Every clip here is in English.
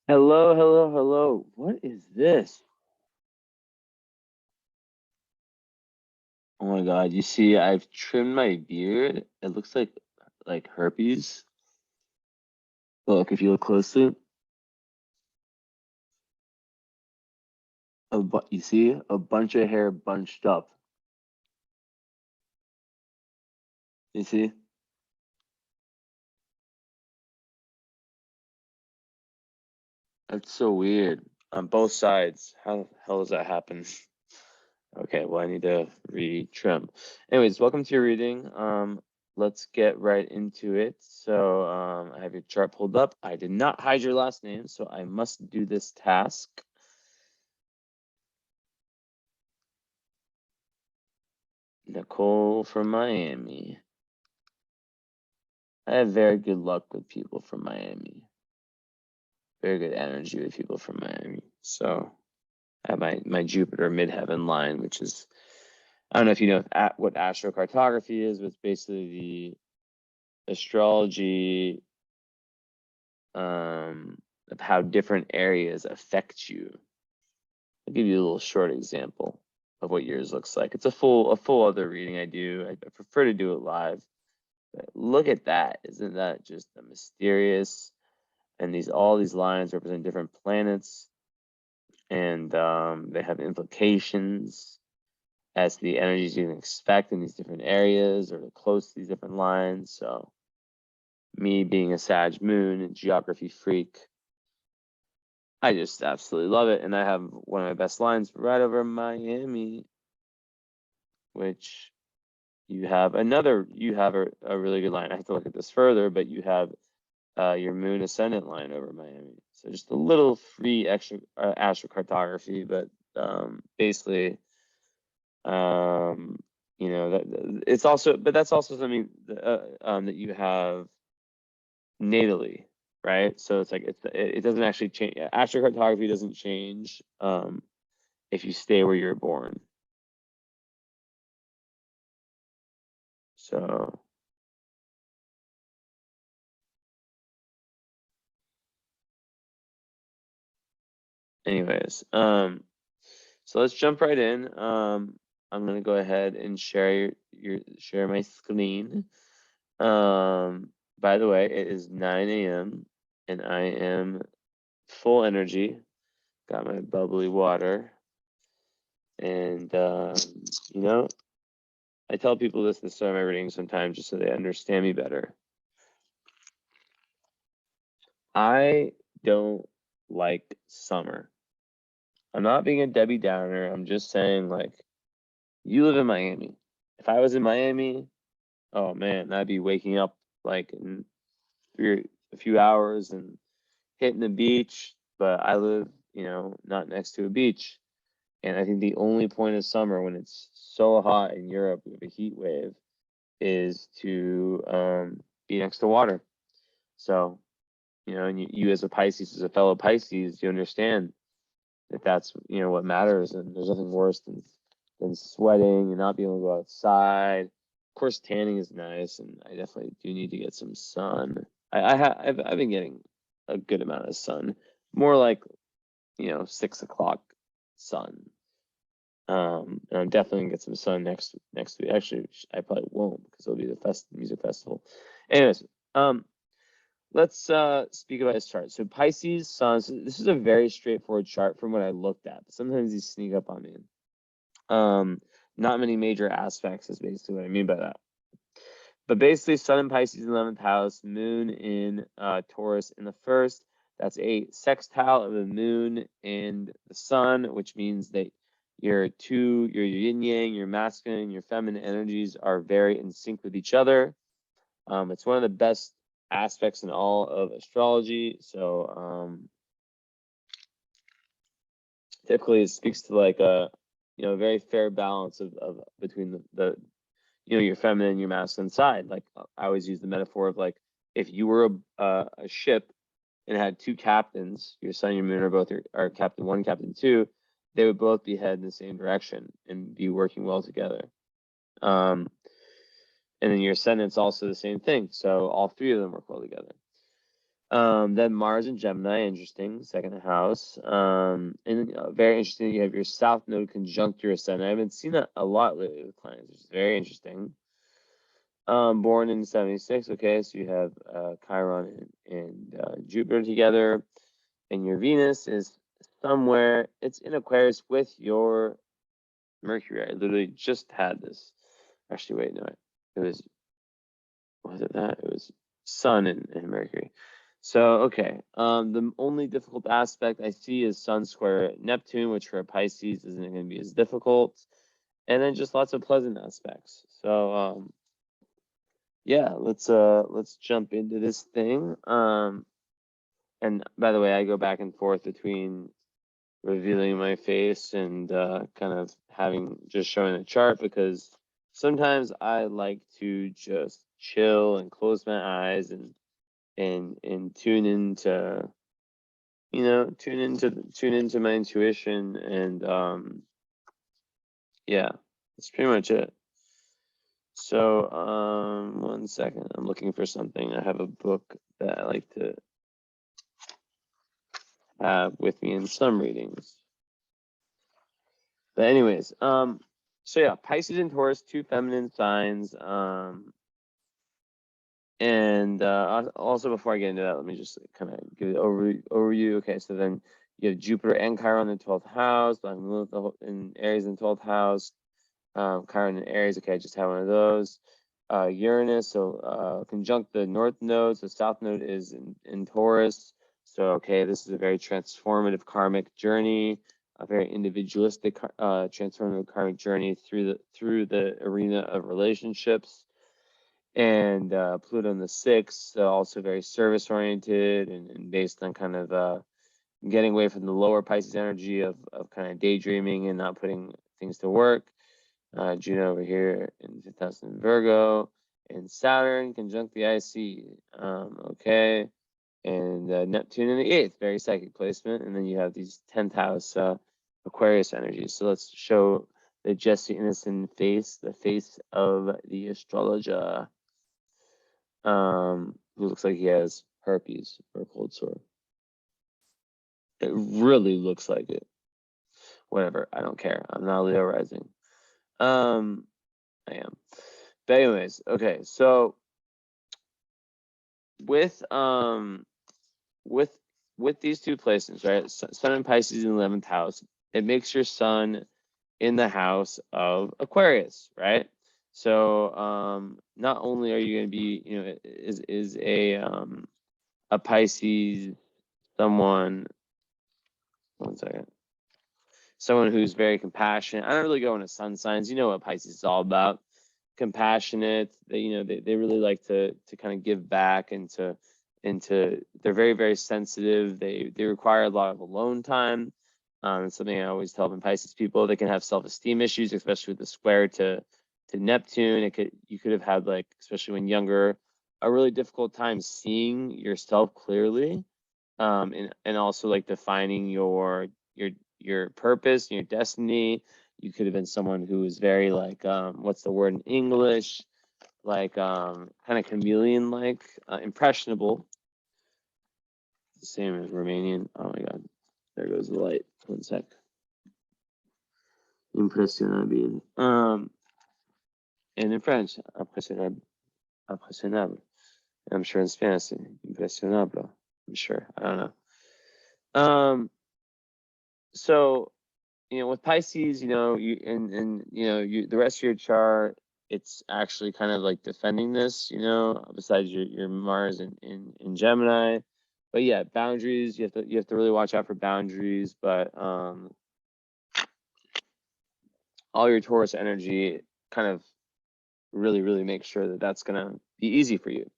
Hello, hello, hello. What is this? Oh my God, you see, I've trimmed my beard. It looks like herpes. Look, if you look closely, you see a bunch of hair bunched up. You see? That's so weird. On both sides. How the hell does that happen? Okay, well, I need to re-trim. Anyways, welcome to your reading. Let's get right into it. So, I have your chart pulled up. I did not hide your last name, so I must do this task. Nicole from Miami. I have very good luck with people from Miami. Very good energy with people from Miami. So I have my Jupiter midheaven line, which is, I don't know if you know what astrocartography is, but it's basically the astrology of how different areas affect you. I'll give you a little short example of what yours looks like. It's a full other reading I do. I prefer to do it live. But look at that. Isn't that just a mysterious? And all these lines represent different planets, and they have implications as to the energies you can expect in these different areas or close to these different lines. So me being a Sag moon and geography freak, I just absolutely love it. And I have one of my best lines right over Miami, which you have a really good line. I have to look at this further, but you have your moon ascendant line over Miami. So just a little free extra astrocartography, but basically, that it's also, but that's also something that you have natally, right? So it's like it doesn't actually change. Astrocartography doesn't change if you stay where you're born. So anyways, so let's jump right in. I'm gonna go ahead and share share my screen. By the way, it is 9 a.m. and I am full energy. Got my bubbly water, and I tell people this at the start of my reading sometimes just so they understand me better. I don't like summer. I'm not being a Debbie Downer. I'm just saying, like, you live in Miami. If I was in Miami, oh man, I'd be waking up like in a few hours and hitting the beach. But I live, not next to a beach. And I think the only point of summer when it's so hot in Europe with a heat wave is to be next to water. So, and you as a Pisces, as a fellow Pisces, you understand that that's what matters, and there's nothing worse than sweating and not being able to go outside. Of course, tanning is nice, and I definitely do need to get some sun. I've been getting a good amount of sun, more like 6 o'clock sun. And I'm definitely gonna get some sun next week. Actually, I probably won't because it'll be the music festival. Anyways, let's speak about his chart. So Pisces Sun. So this is a very straightforward chart from what I looked at. But sometimes these sneak up on me. Not many major aspects is basically what I mean by that. But basically, Sun in Pisces in 11th house, Moon in Taurus in the first. That's a sextile of the Moon and the Sun, which means that your yin yang, your masculine, your feminine energies are very in sync with each other. It's one of the best aspects in all of astrology. So typically it speaks to like a very fair balance of between the your feminine and your masculine side. Like I always use the metaphor of like if you were a ship and had two captains, your sun and your moon are both are captain one, captain two, they would both be headed in the same direction and be working well together. And then your ascendant's also the same thing. So all three of them work well together. Then Mars and Gemini, interesting, second house. And very interesting, you have your South Node conjunct your Ascendant. I haven't seen that a lot lately with clients, which is very interesting. Born in 76, okay, so you have Chiron and Jupiter together, and your Venus is somewhere, it's in Aquarius with your Mercury. I literally just had this. Actually, wait, no, it was it that? It was Sun and Mercury. So, okay, the only difficult aspect I see is Sun square Neptune, which for a Pisces isn't going to be as difficult. And then just lots of pleasant aspects. So, yeah, let's jump into this thing. And by the way, I go back and forth between revealing my face and kind of just showing a chart, because sometimes I like to just chill and close my eyes and tune into tune into my intuition, and yeah, that's pretty much it. So 1 second, I'm looking for something. I have a book that I like to have with me in some readings. But anyways, so yeah, Pisces and Taurus, two feminine signs. And also, before I get into that, let me just kind of give it overview. Okay, so then you have Jupiter and Chiron in the 12th house, in Aries in the 12th house, Chiron in Aries. Okay, I just have one of those. Uranus, so conjunct the North Node, so South Node is in Taurus. So okay, this is a very transformative karmic journey, a very individualistic transformative karmic journey through the arena of relationships. And Pluto in the 6th, also very service oriented and based on kind of getting away from the lower Pisces energy of kind of daydreaming and not putting things to work. Juno over here in 5th house in Virgo, and Saturn conjunct the IC. Okay, and Neptune in the 8th, very psychic placement. And then you have these 10th house Aquarius energies. So let's show the Jesse Innocent face, the face of the astrologer. Who looks like he has herpes or a cold sore. It really looks like it. Whatever, I don't care. I'm not Leo rising. I am. But anyways, okay. So with these two placements, right? Sun and Pisces in the 11th house. It makes your sun in the house of Aquarius, right? So not only are you going to be, is a Pisces someone, 1 second, someone who's very compassionate. I don't really go into sun signs. You know what Pisces is all about. Compassionate. They really like to kind of give back and they're very, very sensitive. They require a lot of alone time. It's something I always tell Pisces people. They can have self-esteem issues, especially with the square to Neptune. You could have had, like, especially when younger, a really difficult time seeing yourself clearly, and also like defining your purpose and your destiny. You could have been someone who was very, like, what's the word in English? Like kind of chameleon, like impressionable. The same as Romanian. Oh my god, there goes the light. 1 sec. Impressionable. And in French, impressionable. I'm sure in Spanish, impressionable. I'm sure. I don't know. So, with Pisces, the rest of your chart, it's actually kind of like defending this, besides your Mars in Gemini. But yeah, boundaries, you have to really watch out for boundaries. But all your Taurus energy, kind of really, really make sure that that's gonna be easy for you.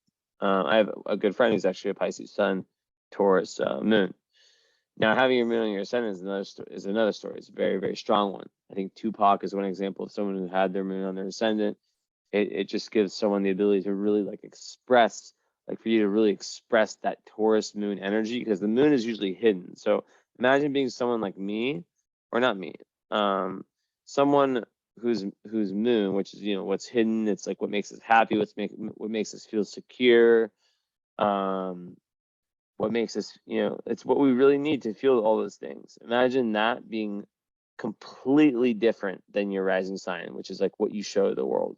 I have a good friend who's actually a Pisces Sun, Taurus Moon. Now, having your moon on your ascendant is another story. It's a very, very strong one. I think Tupac is one example of someone who had their moon on their ascendant. It just gives someone the ability to really, like, express, like, for you to really express that Taurus moon energy, because the moon is usually hidden. So imagine being someone like me, or not me, someone whose moon, which is, what's hidden. It's like what makes us happy, what makes us feel secure. what makes us, it's what we really need to feel all those things. Imagine that being completely different than your rising sign, which is like what you show the world.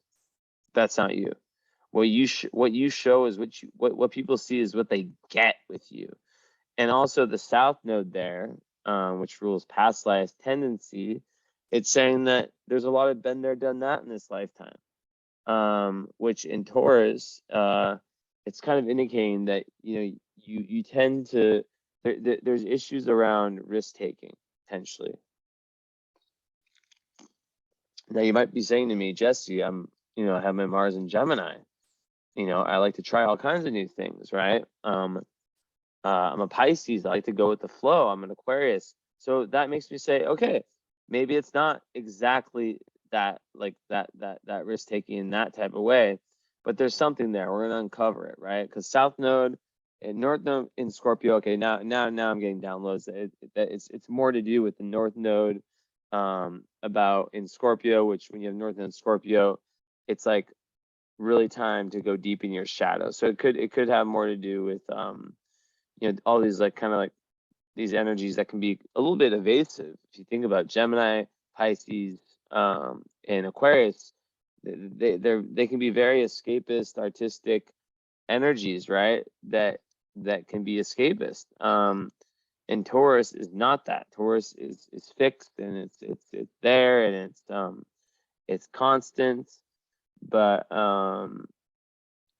That's not you. What you show is what people see is what they get with you. And also the South Node there, which rules past life tendency, it's saying that there's a lot of been there, done that in this lifetime. Which in Taurus, it's kind of indicating that you tend to there's issues around risk taking potentially. Now you might be saying to me, Jesse, I have my Mars in Gemini. I like to try all kinds of new things, right? I'm a Pisces. I like to go with the flow. I'm an Aquarius. So that makes me say, okay, maybe it's not exactly that risk taking in that type of way, but there's something there. We're gonna uncover it, right? Because South Node and North Node in Scorpio. Okay, now I'm getting downloads. It's more to do with the North Node about in Scorpio, which when you have North Node in Scorpio, it's like really time to go deep in your shadow. So it could have more to do with all these like kind of like these energies that can be a little bit evasive. If you think about Gemini, Pisces, and Aquarius, they can be very escapist, artistic energies, right? That can be escapist. And Taurus is not that. Taurus is fixed and it's there and it's constant, but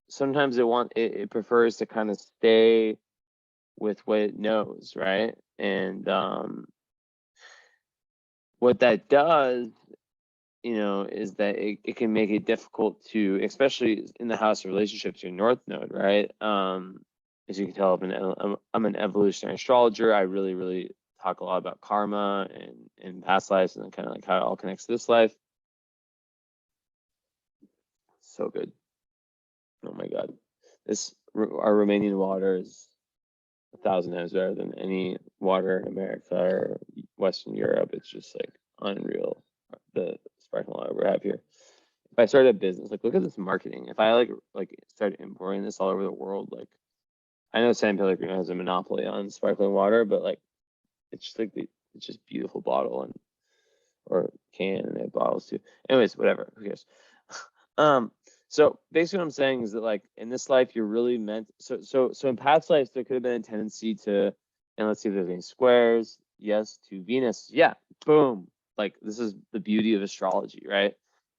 sometimes it prefers to kind of stay with what it knows, right? And what that does, is that it can make it difficult to, especially in the house of relationships, your North Node, right? As you can tell, I'm an evolutionary astrologer. I really, really talk a lot about karma and past lives and kind of like how it all connects to this life. So good. Oh my God. Our Romanian water is 1,000 times better than any water in America or Western Europe. It's just like unreal. The sparkling water we have here. If I started a business, like look at this marketing. If I like started importing this all over the world, like I know San Pellegrino has a monopoly on sparkling water, but like it's just like it's just beautiful bottle or can and they have bottles too. Anyways, whatever. Who cares? So basically what I'm saying is that like in this life you're really meant so in past lives there could have been a tendency to, and let's see if there's any squares. Yes, to Venus. Yeah, boom. Like this is the beauty of astrology, right?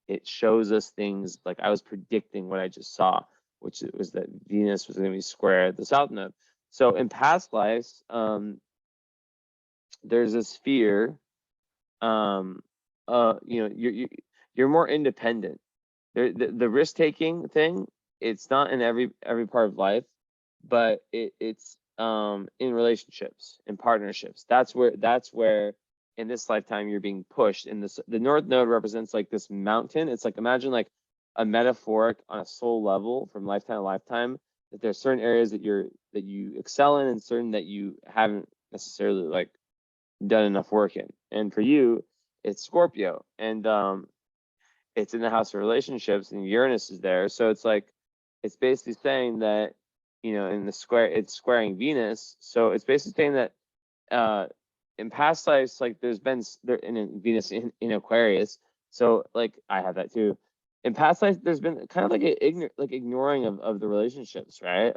It shows us things like I was predicting what I just saw, which was that Venus was going to be square at the South Node. So in past lives, there's this fear, you're more independent. The risk taking thing, it's not in every part of life, but it's in relationships, in partnerships. That's where in this lifetime you're being pushed. And the North Node represents like this mountain. It's like imagine like a metaphoric on a soul level from lifetime to lifetime, that there's certain areas that you excel in and certain that you haven't necessarily like done enough work in. And for you, it's Scorpio. And it's in the house of relationships and Uranus is there. So it's like, it's basically saying that, in the square, it's squaring Venus. So it's basically saying that in past lives, like there's been in Venus in Aquarius. So like I have that too. In past lives, there's been kind of like ignoring of the relationships, right?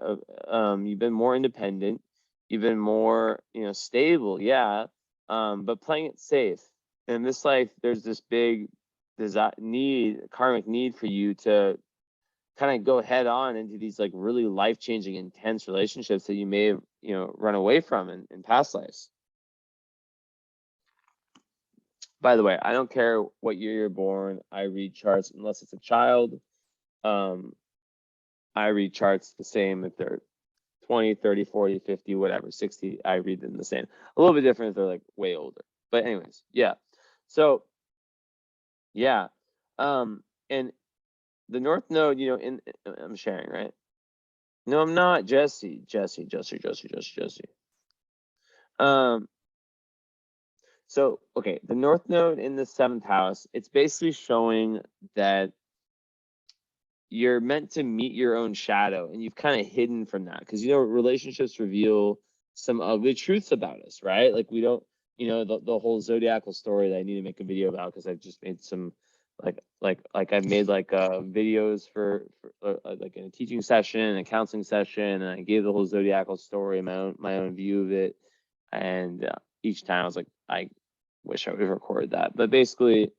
You've been more independent, you've been more, stable, yeah, but playing it safe. In this life, there's this big karmic need for you to kind of go head on into these like really life-changing, intense relationships that you may have, run away from in past lives. By the way, I don't care what year you're born. I read charts unless it's a child. I read charts the same if they're 20, 30, 40, 50, whatever, 60. I read them the same. A little bit different if they're like way older. But anyways, yeah. So yeah. And the North Node, I'm sharing, right? No, I'm not. Jesse. So, okay, the North Node in the 7th house, it's basically showing that you're meant to meet your own shadow, and you've kind of hidden from that because relationships reveal some ugly truths about us, right? Like we don't, the whole zodiacal story that I need to make a video about because I've just made some I've made videos for like in a teaching session, a counseling session, and I gave the whole zodiacal story, my own view of it, and each time I was like, I wish I would have recorded that, but basically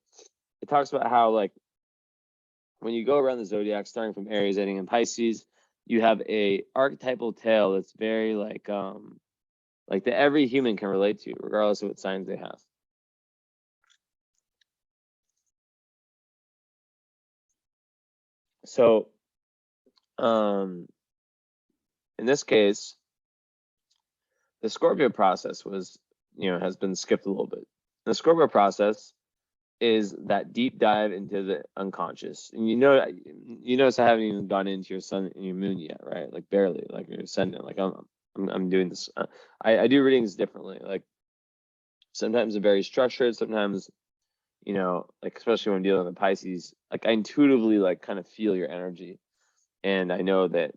it talks about how like when you go around the zodiac, starting from Aries, ending in Pisces, you have a archetypal tale that's very like that every human can relate to, regardless of what signs they have. So, in this case, the Scorpio process has been skipped a little bit. The Scorpio process is that deep dive into the unconscious, and you notice I haven't even gone into your sun and your moon yet, right? Like barely, like your ascendant. Like I'm doing this. I do readings differently. Like sometimes they're very structured. Sometimes, like especially when I'm dealing with Pisces, like I intuitively like kind of feel your energy, and I know that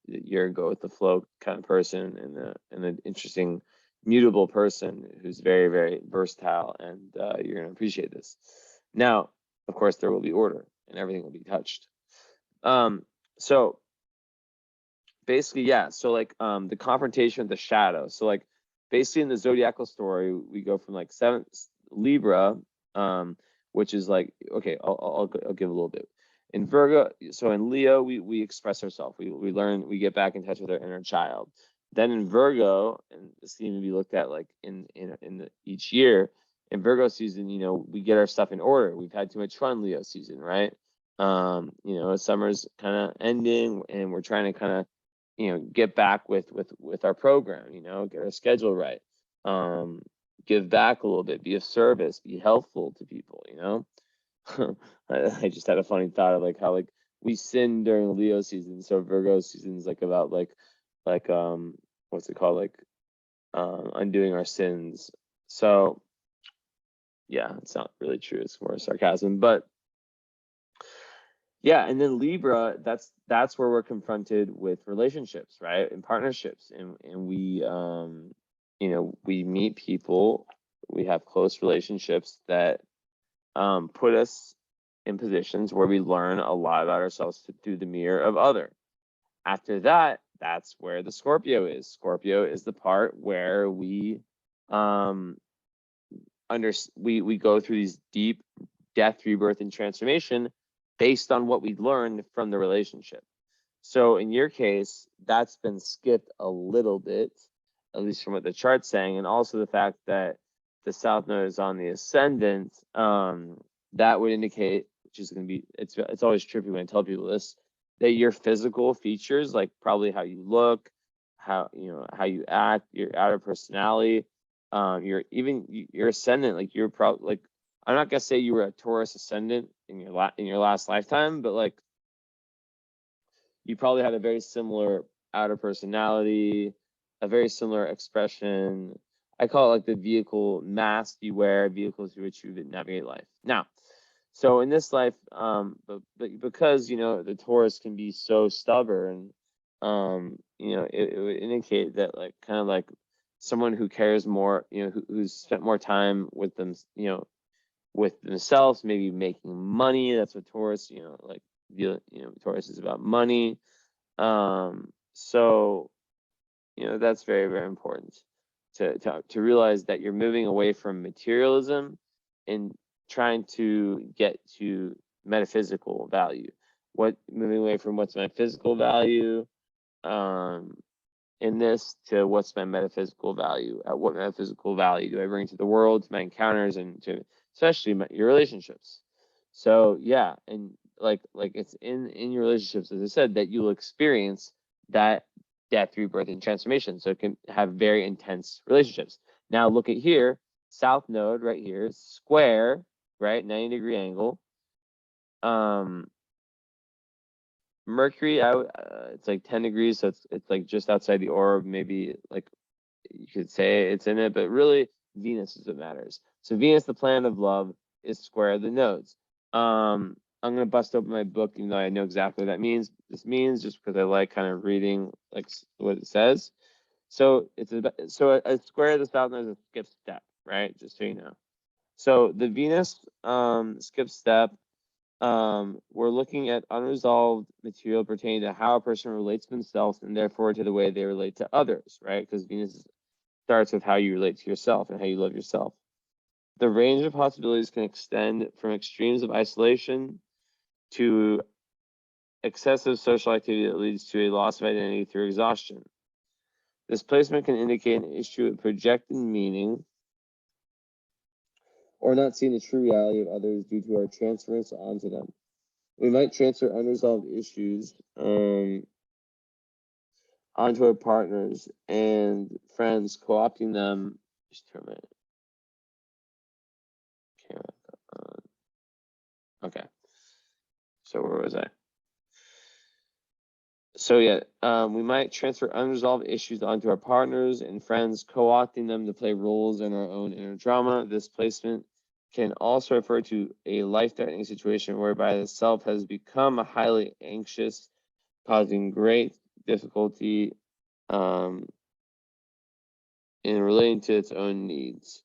you're a go with the flow kind of person, and an interesting, mutable person who's very, very versatile, and you're gonna appreciate this. Now, of course, there will be order, and everything will be touched. So basically, yeah. So like the confrontation with the shadow. So like basically in the zodiacal story, we go from like seventh Libra, which is like, okay, I'll give a little bit. In Virgo, so in Leo, we express ourselves. We learn, we get back in touch with our inner child. Then in Virgo, and this can even be looked at like each year. In Virgo season, we get our stuff in order. We've had too much fun Leo season, right? Summer's kind of ending, and we're trying to kind of get back with our program, get our schedule right, give back a little bit, be of service, be helpful to people, I just had a funny thought of like how like we sin during Leo season, so Virgo season is like about like what's it called, like undoing our sins. So yeah, it's not really true, it's more sarcasm, but yeah. And then Libra, that's where we're confronted with relationships, right? And partnerships, and we meet people, we have close relationships that put us in positions where we learn a lot about ourselves through the mirror of other. After that, that's where the Scorpio is. Scorpio is the part where we we go through these deep death, rebirth, and transformation based on what we learned from the relationship. So in your case, that's been skipped a little bit, at least from what the chart's saying, and also the fact that the South Node is on the ascendant. That would indicate, which is going to be, it's always trippy when I tell people this, that your physical features, like probably how you look, how you act, your outer personality, your ascendant, like you're probably like, I'm not gonna say you were a Taurus ascendant in your last lifetime, but like you probably had a very similar outer personality, a very similar expression. I call it like the vehicle mask you wear, vehicle through which you navigate life. Now, so in this life, but because the Taurus can be so stubborn, it would indicate that like kind of like someone who cares more, who's spent more time with them, with themselves, maybe making money. That's what Taurus, like Taurus is about money. So that's very, very important to realize that you're moving away from materialism and trying to get to metaphysical value. Moving away from what's my physical value in this to what's my metaphysical value. What metaphysical value do I bring to the world, to my encounters, and to especially your relationships. So yeah, and like it's in your relationships, as I said, that you'll experience that death, rebirth, and transformation. So it can have very intense relationships. Now look at here, South Node right here, square, right, 90-degree angle. Mercury, it's like 10 degrees, so it's like just outside the orb. Maybe like you could say it's in it, but really Venus is what matters. So Venus, the planet of love, is square the nodes. I'm gonna bust open my book, even though I know exactly what that means. This means just because I like kind of reading like what it says. So a square of the south node is a skip step, right? Just so you know. So the Venus skip step, we're looking at unresolved material pertaining to how a person relates to themselves and therefore to the way they relate to others, right? Because Venus starts with how you relate to yourself and how you love yourself. The range of possibilities can extend from extremes of isolation to excessive social activity that leads to a loss of identity through exhaustion. This placement can indicate an issue of projected meaning or not seeing the true reality of others due to our transference onto them. We might transfer unresolved issues onto our partners and friends, co-opting them. Just turn my camera on. Okay. So where was I? So yeah, we might transfer unresolved issues onto our partners and friends, co-opting them to play roles in our own inner drama. This placement can also refer to a life-threatening situation whereby the self has become highly anxious, causing great difficulty in relating to its own needs.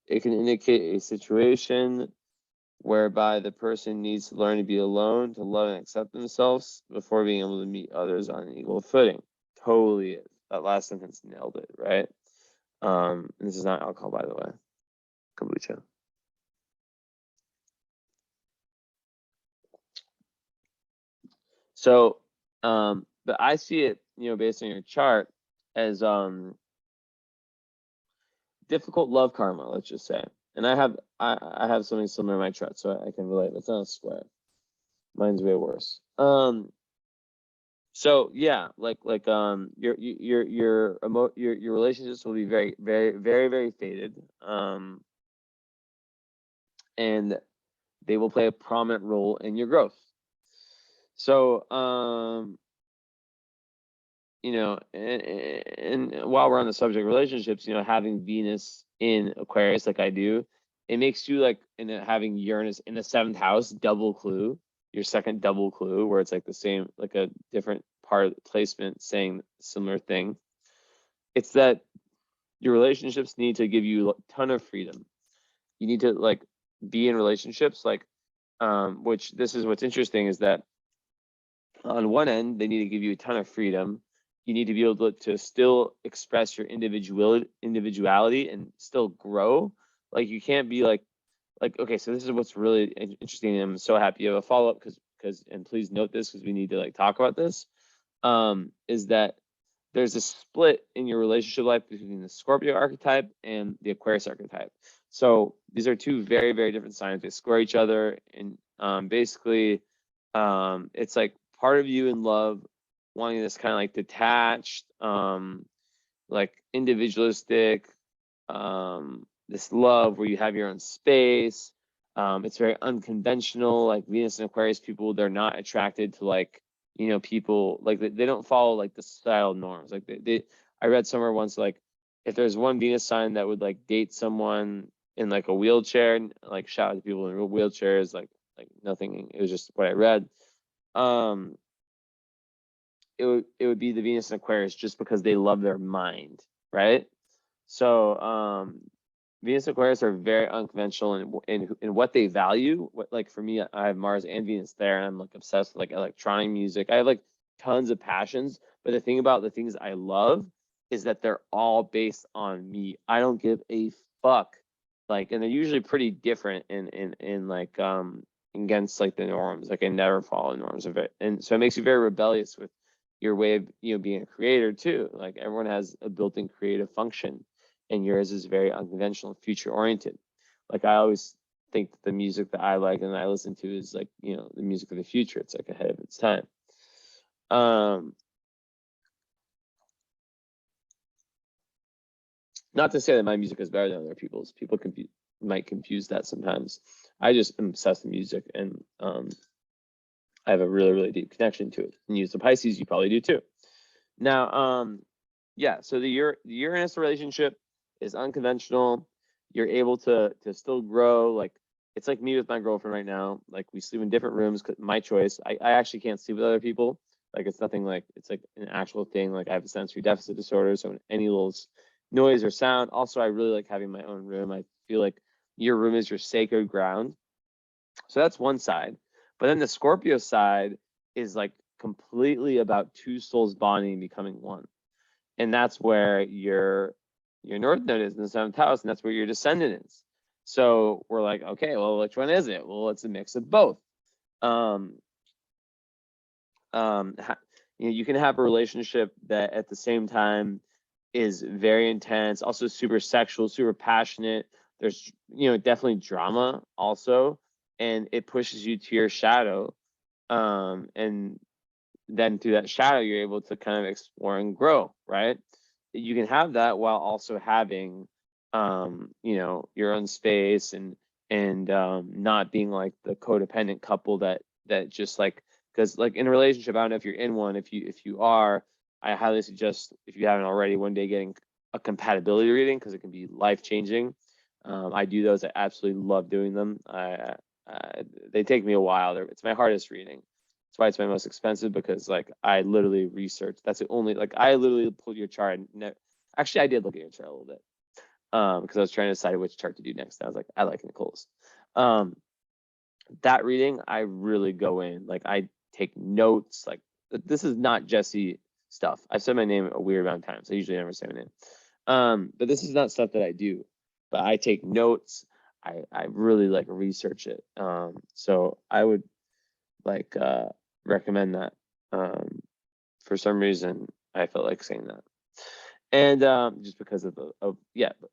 It can indicate a situation whereby the person needs to learn to be alone, to love and accept themselves before being able to meet others on an equal footing. Totally is. That last sentence nailed it, right? And this is not alcohol, by the way. Kombucha. So, but I see it, based on your chart as difficult love karma, let's just say. And I have something similar in my chart, so I can relate. It's not a square. Mine's way worse. So yeah, your relationships will be very, very, very, very faded. And they will play a prominent role in your growth. So and while we're on the subject of relationships, having Venus in Aquarius like I do, it makes you like having Uranus in the 7th house, double clue, your second double clue, where it's like the same, like a different part of the placement saying similar thing. It's that your relationships need to give you a ton of freedom. You need to like be in relationships like, which this is what's interesting is that on one end, they need to give you a ton of freedom. You need to be able to still express your individuality and still grow. Like you can't be like, okay, so this is what's really interesting. And I'm so happy you have a follow-up because, and please note this because we need to like talk about this, is that there's a split in your relationship life between the Scorpio archetype and the Aquarius archetype. So these are two very, very different signs. They square each other. And basically, it's like part of you in love wanting this kind of like detached, like individualistic, this love where you have your own space. It's very unconventional. Like Venus and Aquarius people, they're not attracted to like, people like they don't follow like the societal norms. Like I read somewhere once, like if there's one Venus sign that would like date someone in like a wheelchair, like shout out to people in wheelchairs, like nothing, it was just what I read. It would be the Venus and Aquarius just because they love their mind, right? So Venus and Aquarius are very unconventional in what they value. Like for me, I have Mars and Venus there, and I'm like obsessed with like electronic music. I have like tons of passions, but the thing about the things I love is that they're all based on me. I don't give a fuck. Like, and they're usually pretty different in like against like the norms. Like I never follow norms of it, and so it makes you very rebellious with your way of being a creator too. Like everyone has a built-in creative function, and yours is very unconventional, future oriented. Like I always think that the music that I like and I listen to is like the music of the future. It's like ahead of its time. Not to say that my music is better than other people's. People might confuse that sometimes. I just am obsessed with music, and I have a really, really deep connection to it. And use the Pisces, you probably do too. Now, yeah, so the Uranus relationship is unconventional. You're able to still grow. Like it's like me with my girlfriend right now. Like we sleep in different rooms, my choice. I actually can't sleep with other people. Like it's nothing like, it's like an actual thing. Like I have a sensory deficit disorder, so any little noise or sound. Also, I really like having my own room. I feel like your room is your sacred ground. So that's one side. But then the Scorpio side is like completely about two souls bonding and becoming one. And that's where your North Node is in the 7th house, and that's where your descendant is. So we're like, okay, well, which one is it? Well, it's a mix of both. Um, you can have a relationship that at the same time is very intense, also super sexual, super passionate. There's, definitely drama also, and it pushes you to your shadow. And then through that shadow, you're able to kind of explore and grow, right? You can have that while also having, your own space and not being like the codependent couple that just like, because like in a relationship, I don't know if you're in one. If you are, I highly suggest, if you haven't already, one day getting a compatibility reading, because it can be life changing. I do those. I absolutely love doing them. They take me a while. It's my hardest reading. That's why it's my most expensive, because like I literally researched. That's the only, like I literally pulled your chart. Actually, I did look at your chart a little bit, because I was trying to decide which chart to do next. I was like, I like Nicole's. That reading, I really go in. Like I take notes. Like this is not Jesse stuff. I've said my name a weird amount of times. I usually never say my name. But this is not stuff that I do. But I take notes. I really like research it. So I would like recommend that. For some reason, I felt like saying that. And just because of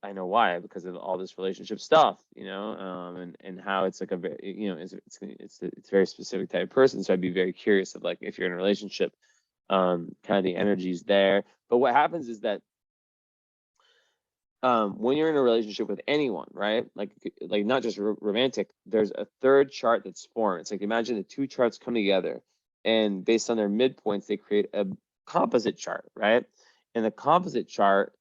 I know why, because of all this relationship stuff, and how it's like a very, it's a very specific type of person. So I'd be very curious of like, if you're in a relationship, kind of the energy's there. But what happens is that when you're in a relationship with anyone, right? Like not just romantic, there's a third chart that's formed. It's like, imagine the two charts come together, and based on their midpoints, they create a composite chart, right? And the composite chart,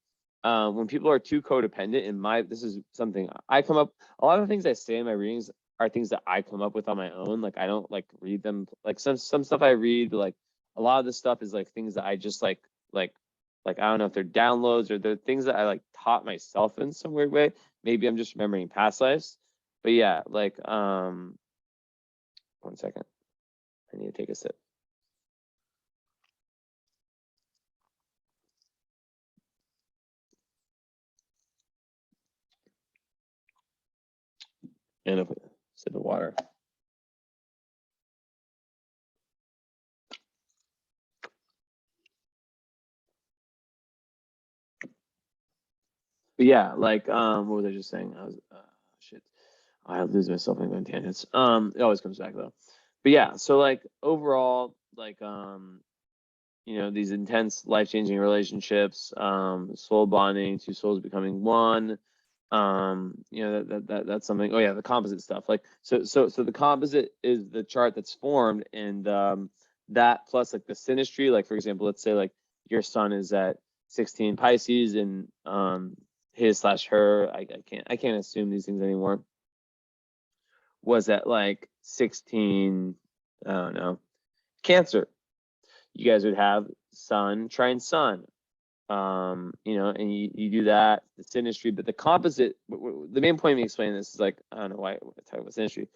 when people are too codependent, this is something I come up, a lot of the things I say in my readings are things that I come up with on my own. Like I don't like read them, like some stuff I read, but like a lot of this stuff is like things that I just like I don't know if they're downloads or they're things that I like taught myself in some weird way. Maybe I'm just remembering past lives. But yeah, like 1 second. I need to take a sip. And a sip of water. But yeah, like what was I just saying? I was shit. I lose myself in tangents. It always comes back though. But yeah, so like overall, like these intense life-changing relationships, soul bonding, two souls becoming one. That's something. Oh yeah, the composite stuff. Like so the composite is the chart that's formed, and that plus like the synastry. Like for example, let's say like your sun is at 16 Pisces, and his/her, I can't assume these things anymore, was at like 16, I don't know, Cancer. You guys would have sun trine sun, and you do that, the synastry. But the composite, the main point of me explaining this is like, I don't know why I talk about synastry.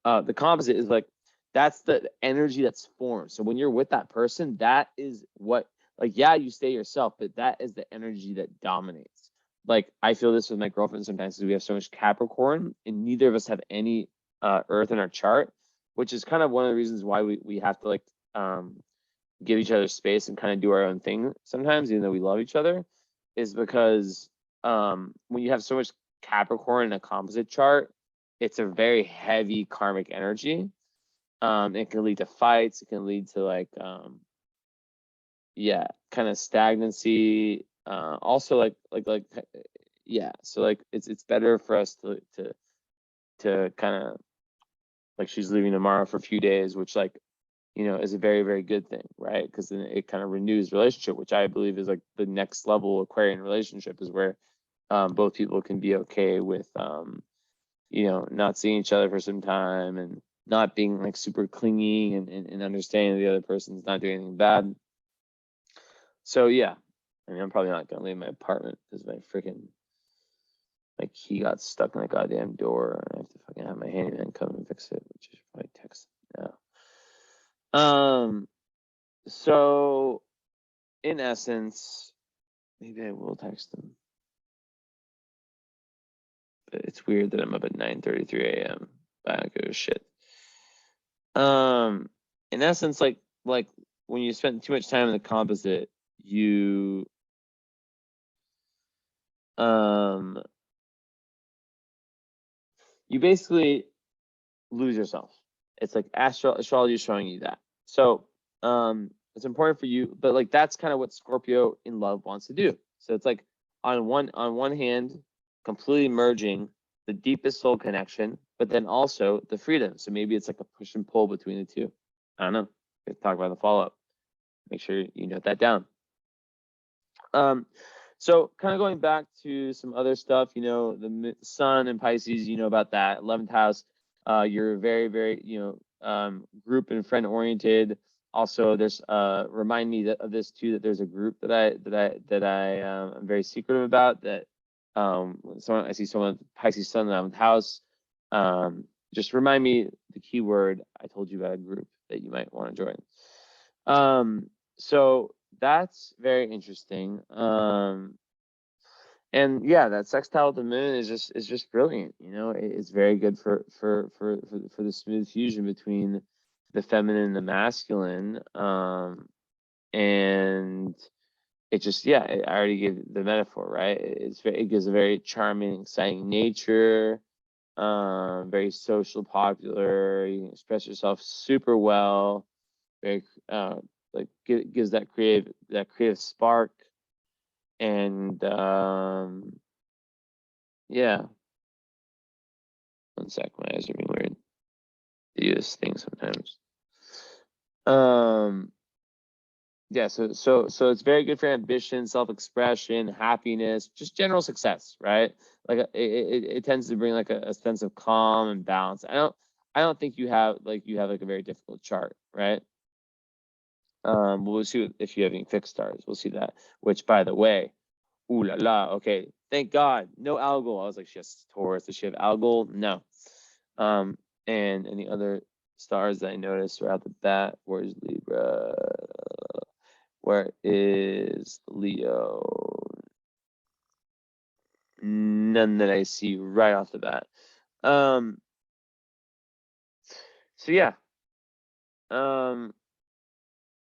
The composite is like, that's the energy that's formed. So when you're with that person, that is what, like, yeah, you stay yourself, but that is the energy that dominates. Like I feel this with my girlfriend sometimes, because we have so much Capricorn and neither of us have any earth in our chart, which is kind of one of the reasons why we have to like give each other space and kind of do our own thing sometimes, even though we love each other, is because when you have so much Capricorn in a composite chart, it's a very heavy karmic energy. It can lead to fights. It can lead to like, kind of stagnancy. Also yeah. So like it's better for us to kind of, like, she's leaving tomorrow for a few days, which like, is a very, very good thing, right? Because then it kind of renews relationship, which I believe is like the next level Aquarian relationship, is where both people can be okay with not seeing each other for some time and not being like super clingy and understanding the other person's not doing anything bad. So yeah, I mean, I'm probably not gonna leave my apartment because my key got stuck in the goddamn door, and I have to fucking have my handyman come and fix it, which is probably text now. So in essence, maybe I will text them. But it's weird that I'm up at 9:33 a.m. I don't give a shit. In essence, like when you spend too much time in the composite, you basically lose yourself. It's like astrology is showing you that. So it's important for you, but like that's kind of what Scorpio in love wants to do. So it's like on one hand, completely merging the deepest soul connection, but then also the freedom. So maybe it's like a push and pull between the two. I don't know. We'll talk about the follow-up. Make sure you note that down. So kind of going back to some other stuff, the sun and Pisces, about that 11th house. You're very, very, group and friend oriented. Also, there's remind me of this too, that there's a group that I am very secretive about. That I see someone Pisces sun 11th house. Just remind me the keyword I told you about a group that you might want to join. So that's very interesting. And yeah, that sextile with the moon is just brilliant. It's very good for the smooth fusion between the feminine and the masculine. And it just, I already gave the metaphor, right? It gives a very charming, exciting nature. Very social, popular. You can express yourself super well. Very gives that creative spark. And yeah. One sec, my eyes are being weird. They do this thing sometimes. Yeah, so it's very good for ambition, self-expression, happiness, just general success, right? Like it tends to bring like a sense of calm and balance. I don't think you have like a very difficult chart, right? We'll see if you have any fixed stars. We'll see that. Which, by the way, ooh la la. Okay, thank God, no Algol. I was like, she has Taurus. Does she have Algol? No. And any other stars that I noticed right out the bat? Where's Libra? Where is Leo? None that I see right off the bat. So yeah.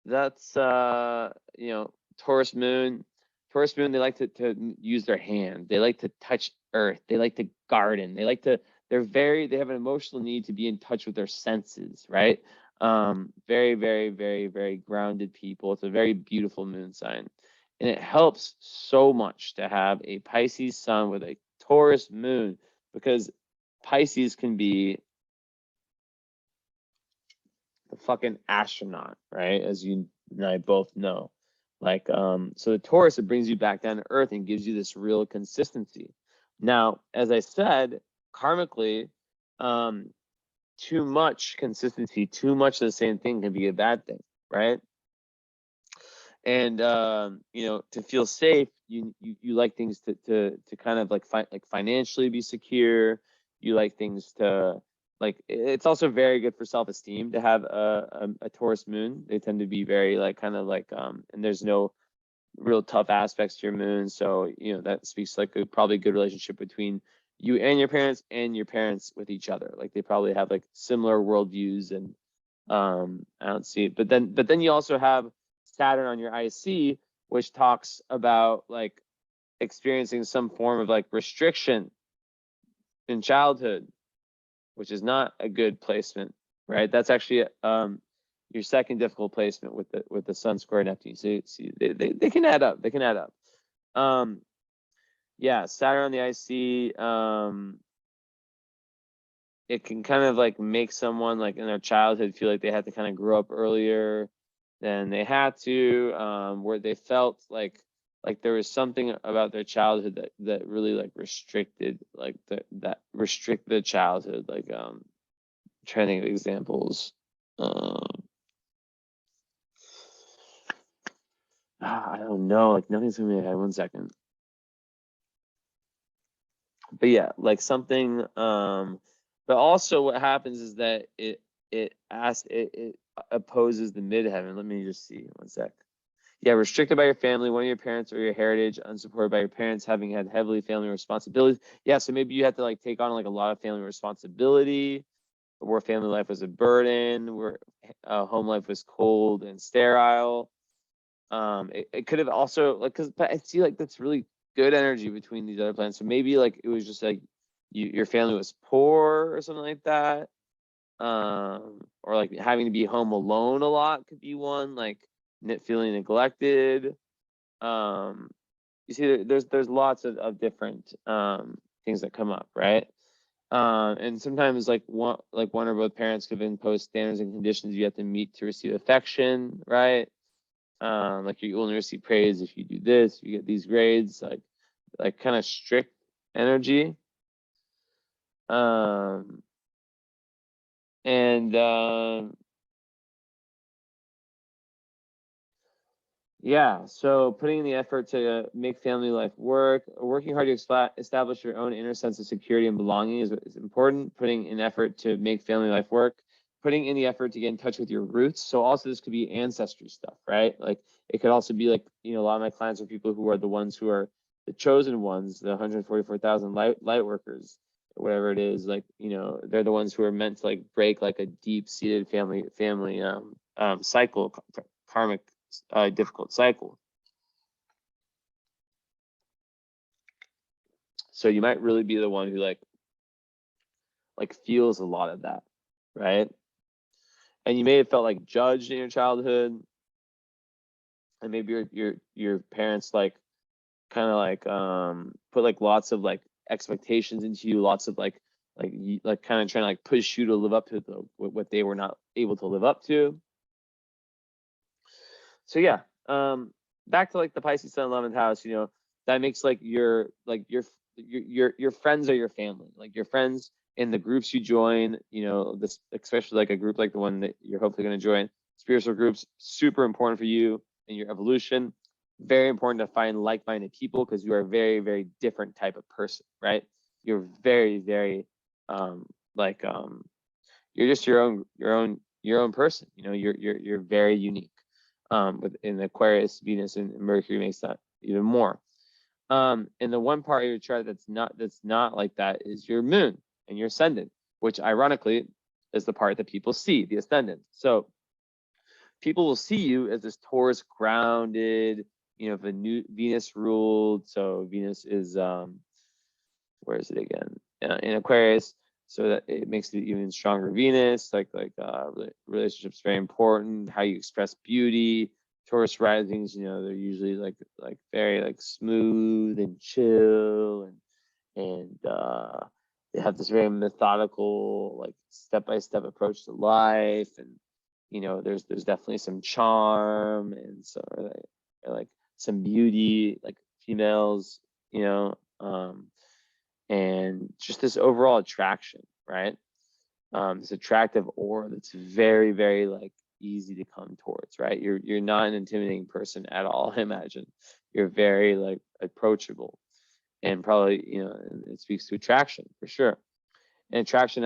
That's Taurus moon. Taurus moon, they like to use their hand. They like to touch earth. They like to garden. They have an emotional need to be in touch with their senses, right? Very, very, very, very grounded people. It's a very beautiful moon sign. And it helps so much to have a Pisces sun with a Taurus moon, because Pisces can be the fucking astronaut, right? As you and I both know. Like, so the Taurus, it brings you back down to earth and gives you this real consistency. Now, as I said, karmically, too much consistency, too much of the same thing can be a bad thing, right? And to feel safe, you like things to kind of like financially be secure. You like things to it's also very good for self-esteem to have a Taurus moon. They tend to be very and there's no real tough aspects to your moon, so that speaks like probably good relationship between you and your parents with each other. Like they probably have like similar worldviews, and I don't see it. But then you also have Saturn on your IC, which talks about like experiencing some form of like restriction in childhood, which is not a good placement, right? That's actually your second difficult placement with the Sun square Neptune. So they can add up. They can add up. Yeah, Saturn on the IC. It can kind of like make someone like in their childhood feel like they had to kind of grow up earlier than they had to, where they felt like like there was something about their childhood that really like restricted like that restrict the childhood. Like trying to think of examples. I don't know, like nothing's coming to my head. 1 second. But yeah, like something. But also what happens is that it opposes the midheaven. Let me just see 1 sec. Yeah, restricted by your family, one of your parents, or your heritage, unsupported by your parents, having had heavily family responsibilities. Yeah, so maybe you had to like take on like a lot of family responsibility, where family life was a burden, where home life was cold and sterile. It could have also like, but I see like that's really good energy between these other planets. So maybe like it was just like your family was poor or something like that. Or like having to be home alone a lot could be one, like feeling neglected. You see, there's lots of different things that come up, right? And sometimes like one or both parents could impose standards and conditions you have to meet to receive affection, right? Like you only receive praise if you do this, you get these grades, like kind of strict energy. And yeah, so putting in the effort to make family life work, working hard to establish your own inner sense of security and belonging is important. Putting in effort to make family life work, putting in the effort to get in touch with your roots. So also this could be ancestry stuff, right? Like it could also be like, a lot of my clients are people who are the ones who are the chosen ones, the 144,000 light workers, whatever it is. Like, they're the ones who are meant to like break like a deep seated family cycle, karmic difficult cycle. So you might really be the one who like feels a lot of that, right? And you may have felt like judged in your childhood, and maybe your parents like kind of like put like lots of like expectations into you, lots of like kind of trying to like push you to live up to what they were not able to live up to. So yeah, back to like the Pisces Sun 11th house, that makes like your friends are your family, like your friends in the groups you join, this especially like a group like the one that you're hopefully going to join. Spiritual groups, super important for you in your evolution. Very important to find like-minded people because you are a very, very different type of person, right? You're very, very you're just your own person. You're very unique. Within Aquarius, Venus, and Mercury makes that even more. And the one part of your chart that's not like that is your moon and your ascendant, which ironically is the part that people see, the ascendant. So people will see you as this Taurus grounded, Venus ruled. So Venus is where is it again? In Aquarius. So that it makes it even stronger Venus, relationships very important, how you express beauty. Taurus risings, they're usually like very like smooth and chill, and they have this very methodical, like step-by-step approach to life. And there's definitely some charm and so like some beauty, like females, and just this overall attraction, right? This attractive aura that's very, very like easy to come towards, right? You're not an intimidating person at all. I imagine you're very like approachable, and probably it speaks to attraction for sure. And attraction,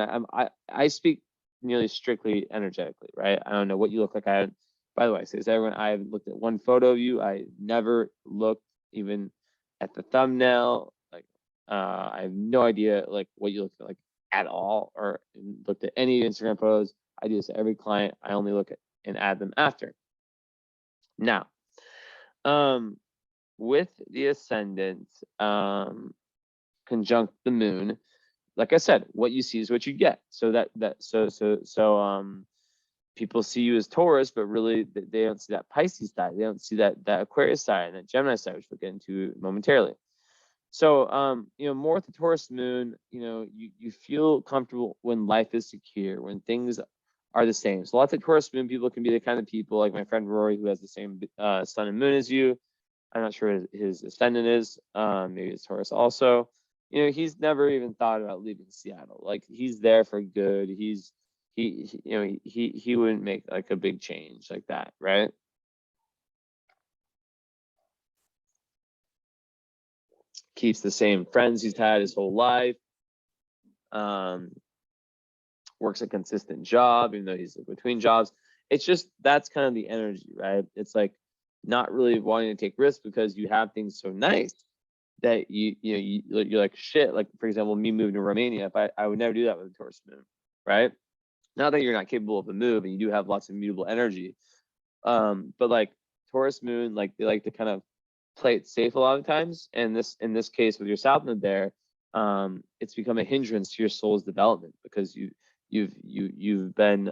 I speak nearly strictly energetically, right? I don't know what you look like. By the way, says everyone, I've looked at one photo of you. I never looked even at the thumbnail. Like, I have no idea like what you look like at all, or looked at any Instagram photos. I do this to every client. I only look at and add them after. Now, with the ascendant conjunct the moon, like I said, what you see is what you get. So people see you as Taurus, but really they don't see that Pisces side. They don't see that Aquarius side and that Gemini side, which we'll get into momentarily. So more with the Taurus moon, you feel comfortable when life is secure, when things are the same. So lots of Taurus moon people can be the kind of people like my friend Rory, who has the same sun and moon as you. I'm not sure his ascendant is. Maybe it's Taurus also. He's never even thought about leaving Seattle. Like, he's there for good. He wouldn't make like a big change like that, right? Keeps the same friends he's had his whole life. Works a consistent job, even though he's like between jobs. It's just, that's kind of the energy, right? It's like not really wanting to take risks because you have things so nice that you're like, shit. Like, for example, me moving to Romania, if I would never do that with a Taurus moon, right? Not that you're not capable of a move and you do have lots of mutable energy, but like Taurus moon, like they like to kind of play it safe a lot of times. And in this case with your South node there, it's become a hindrance to your soul's development because you've been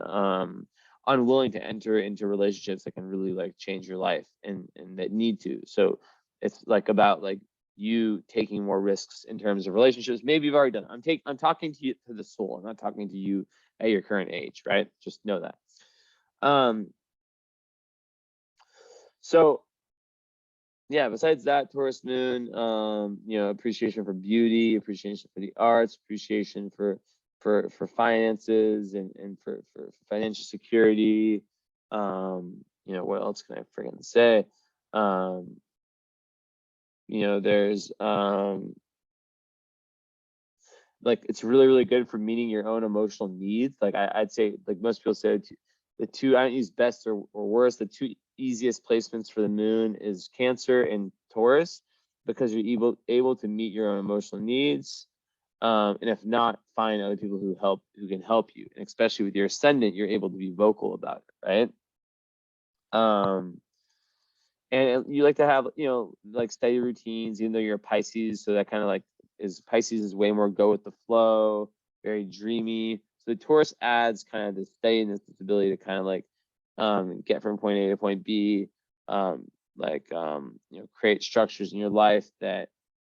unwilling to enter into relationships that can really like change your life and that need to. So it's like about like you taking more risks in terms of relationships. Maybe you've already done it. I'm talking to you, to the soul. I'm not talking to you at your current age, right? Just know that. So yeah, besides that, Taurus moon, appreciation for beauty, appreciation for the arts, appreciation for finances and for financial security. What else can I freaking say? There's like, it's really, really good for meeting your own emotional needs. Like I'd say, like most people say, the two, I don't use best or worst, the two easiest placements for the moon is Cancer and Taurus, because you're able to meet your own emotional needs. And if not, find other people who can help you. And especially with your ascendant, you're able to be vocal about it, right? And you like to have, like steady routines, even though you're a Pisces. So that kind of like Pisces is way more go with the flow, very dreamy. So the Taurus adds kind of the steadiness, this ability to kind of like get from point A to point B, create structures in your life that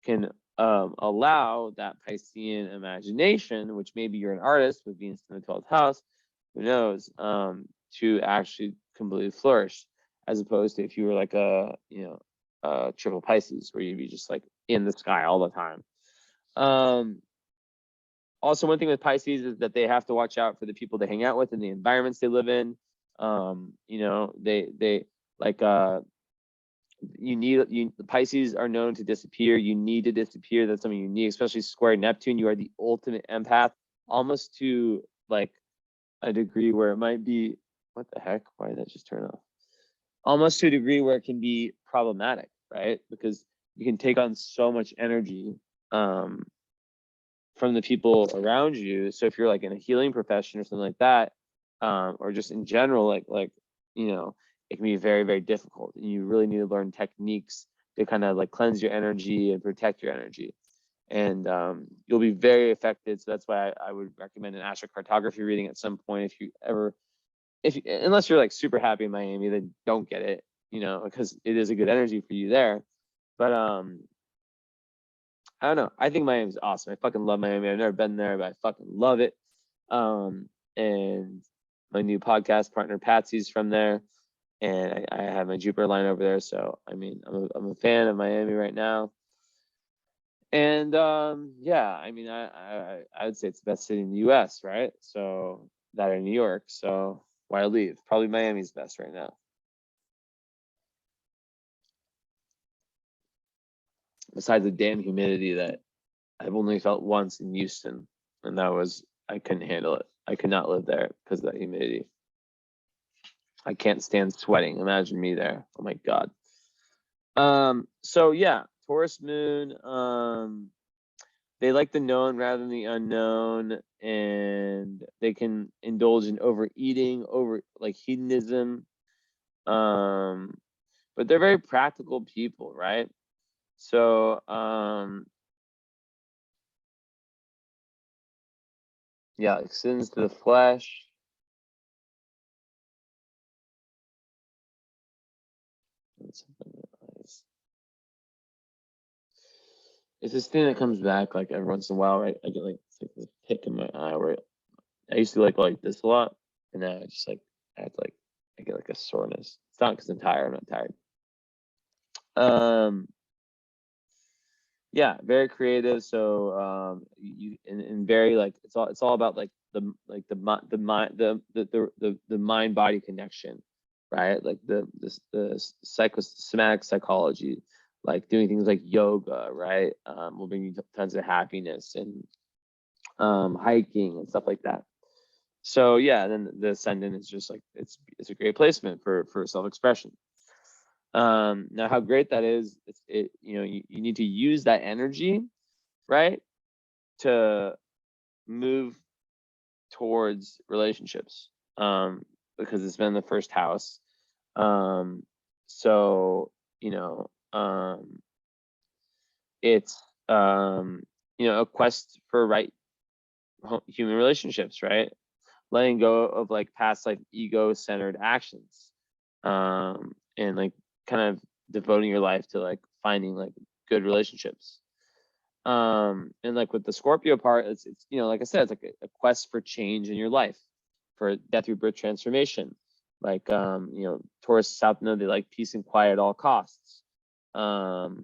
can allow that Piscean imagination, which maybe you're an artist with Venus in the 12th house, who knows, to actually completely flourish, as opposed to if you were like a triple Pisces, where you'd be just like in the sky all the time. Also, one thing with Pisces is that they have to watch out for the people they hang out with and the environments they live in. They like the Pisces are known to disappear. You need to disappear. That's something you need, especially square Neptune. You are the ultimate empath, almost to like a degree where it might be, what the heck? Why did that just turn off? Almost to a degree where it can be problematic, right? Because you can take on so much energy from the people around you. So if you're like in a healing profession or something like that, or just in general, it can be very, very difficult. And you really need to learn techniques to kind of like cleanse your energy and protect your energy. And you'll be very affected. So that's why I would recommend an astrocartography reading at some point unless you're like super happy in Miami, then don't get it, because it is a good energy for you there. But I don't know. I think Miami's awesome. I fucking love Miami. I've never been there, but I fucking love it. And my new podcast partner Patsy's from there, and I have my Jupiter line over there. So I mean, I'm a fan of Miami right now. And yeah, I mean, I would say it's the best city in the U.S., right? So that or New York. So why leave? Probably Miami's best right now. Besides the damn humidity that I've only felt once in Houston, and that was, I couldn't handle it. I could not live there because of that humidity. I can't stand sweating. Imagine me there. Oh my God. So yeah, Taurus moon, they like the known rather than the unknown, and they can indulge in overeating, over like hedonism. But they're very practical people, right? So yeah, like sins to the flesh. It's this thing that comes back like every once in a while, right? I get like, it's like this tick in my eye where I used to like this a lot, and now I just like I get like a soreness. It's not because I'm tired. I'm not tired. Yeah, very creative. So you and very like it's all about like the mind the mind body connection, right? Like the psychosomatic psychology, like doing things like yoga, right? Will bring you tons of happiness, and hiking and stuff like that. So yeah, then the ascendant is just like it's a great placement for self-expression. Now how great that is, you need to use that energy, right, to move towards relationships, because it's been the first house. So you know, it's a quest for right human relationships, right? Letting go of like past like ego-centered actions, and like kind of devoting your life to like finding like good relationships. And like with the Scorpio part, it's like I said, it's like a quest for change in your life, for death through birth transformation. Like Taurus South Node, they like peace and quiet at all costs. So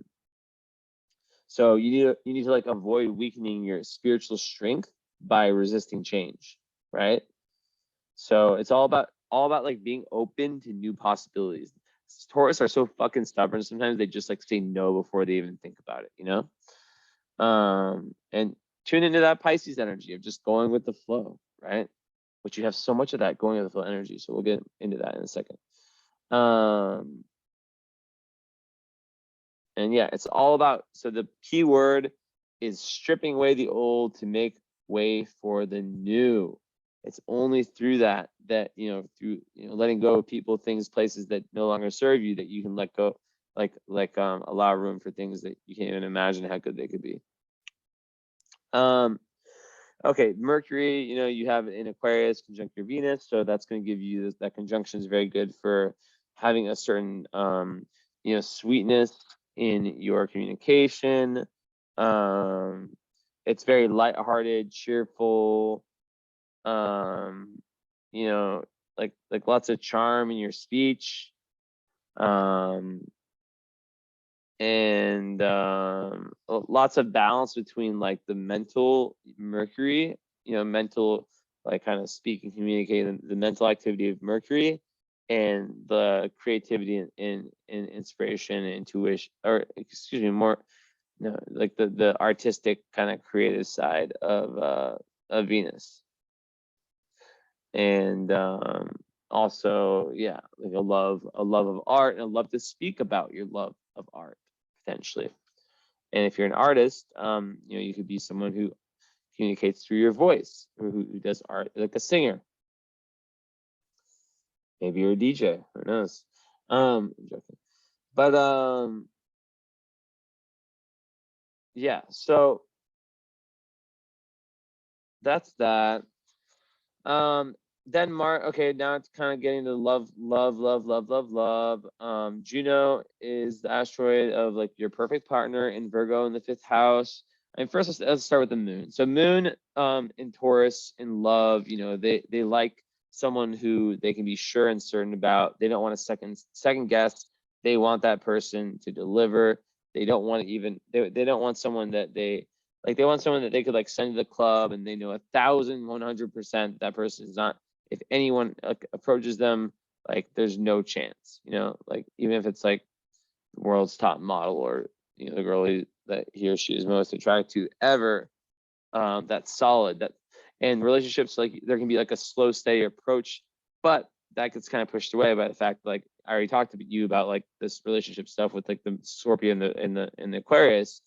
you need to like avoid weakening your spiritual strength by resisting change, right? So it's all about like being open to new possibilities. Taurus are so fucking stubborn. Sometimes they just like say no before they even think about it. And tune into that Pisces energy of just going with the flow, right? Which you have so much of that going with the flow energy. So we'll get into that in a second. And yeah, it's all about, so the key word is stripping away the old to make way for the new. It's only through that through letting go of people, things, places that no longer serve you, that you can let go, allow room for things that you can't even imagine how good they could be. Okay, Mercury, you have in Aquarius conjunct your Venus, so that's going to give you that conjunction is very good for having a certain sweetness in your communication. It's very lighthearted, cheerful, like lots of charm in your speech. And lots of balance between like the mental Mercury, mental, like kind of speak and communicate, the mental activity of Mercury, and the creativity and inspiration and intuition, or excuse me, more like the artistic kind of creative side of Venus. And also, yeah, like a love of art, and a love to speak about your love of art, potentially. And if you're an artist, you could be someone who communicates through your voice, or who does art, like a singer. Maybe you're a DJ, who knows? I'm joking. But yeah, so that's that. Denmark. Okay, now it's kind of getting to love. Juno is the asteroid of like your perfect partner in Virgo in the 5th house. And first, let's start with the moon. So moon, in Taurus, in love, they like someone who they can be sure and certain about. They don't want to second guess. They want that person to deliver. They don't want to even. They don't want someone that they want someone that they could like send to the club, and they know 1,100% that person is not. If anyone approaches them, like there's no chance. Like even if it's like the world's top model, or the girl that he or she is most attracted to ever, that's solid. And relationships, like there can be like a slow, steady approach, but that gets kind of pushed away by the fact, like I already talked to you about, like this relationship stuff with like the Scorpio and the Aquarius.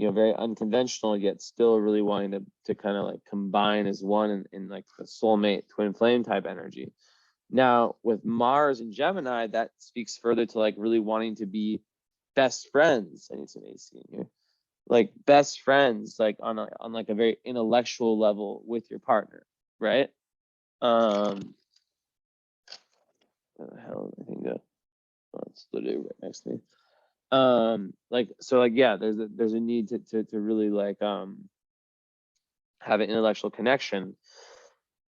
Very unconventional, yet still really wanting to kind of like combine as one in like the soulmate twin flame type energy. Now with Mars and Gemini, that speaks further to like really wanting to be best friends. I need some AC in here. Like best friends, like on like a very intellectual level with your partner, right? Where the hell did I think go? Oh, it's literally right next to me. Yeah, there's a need to really like have an intellectual connection.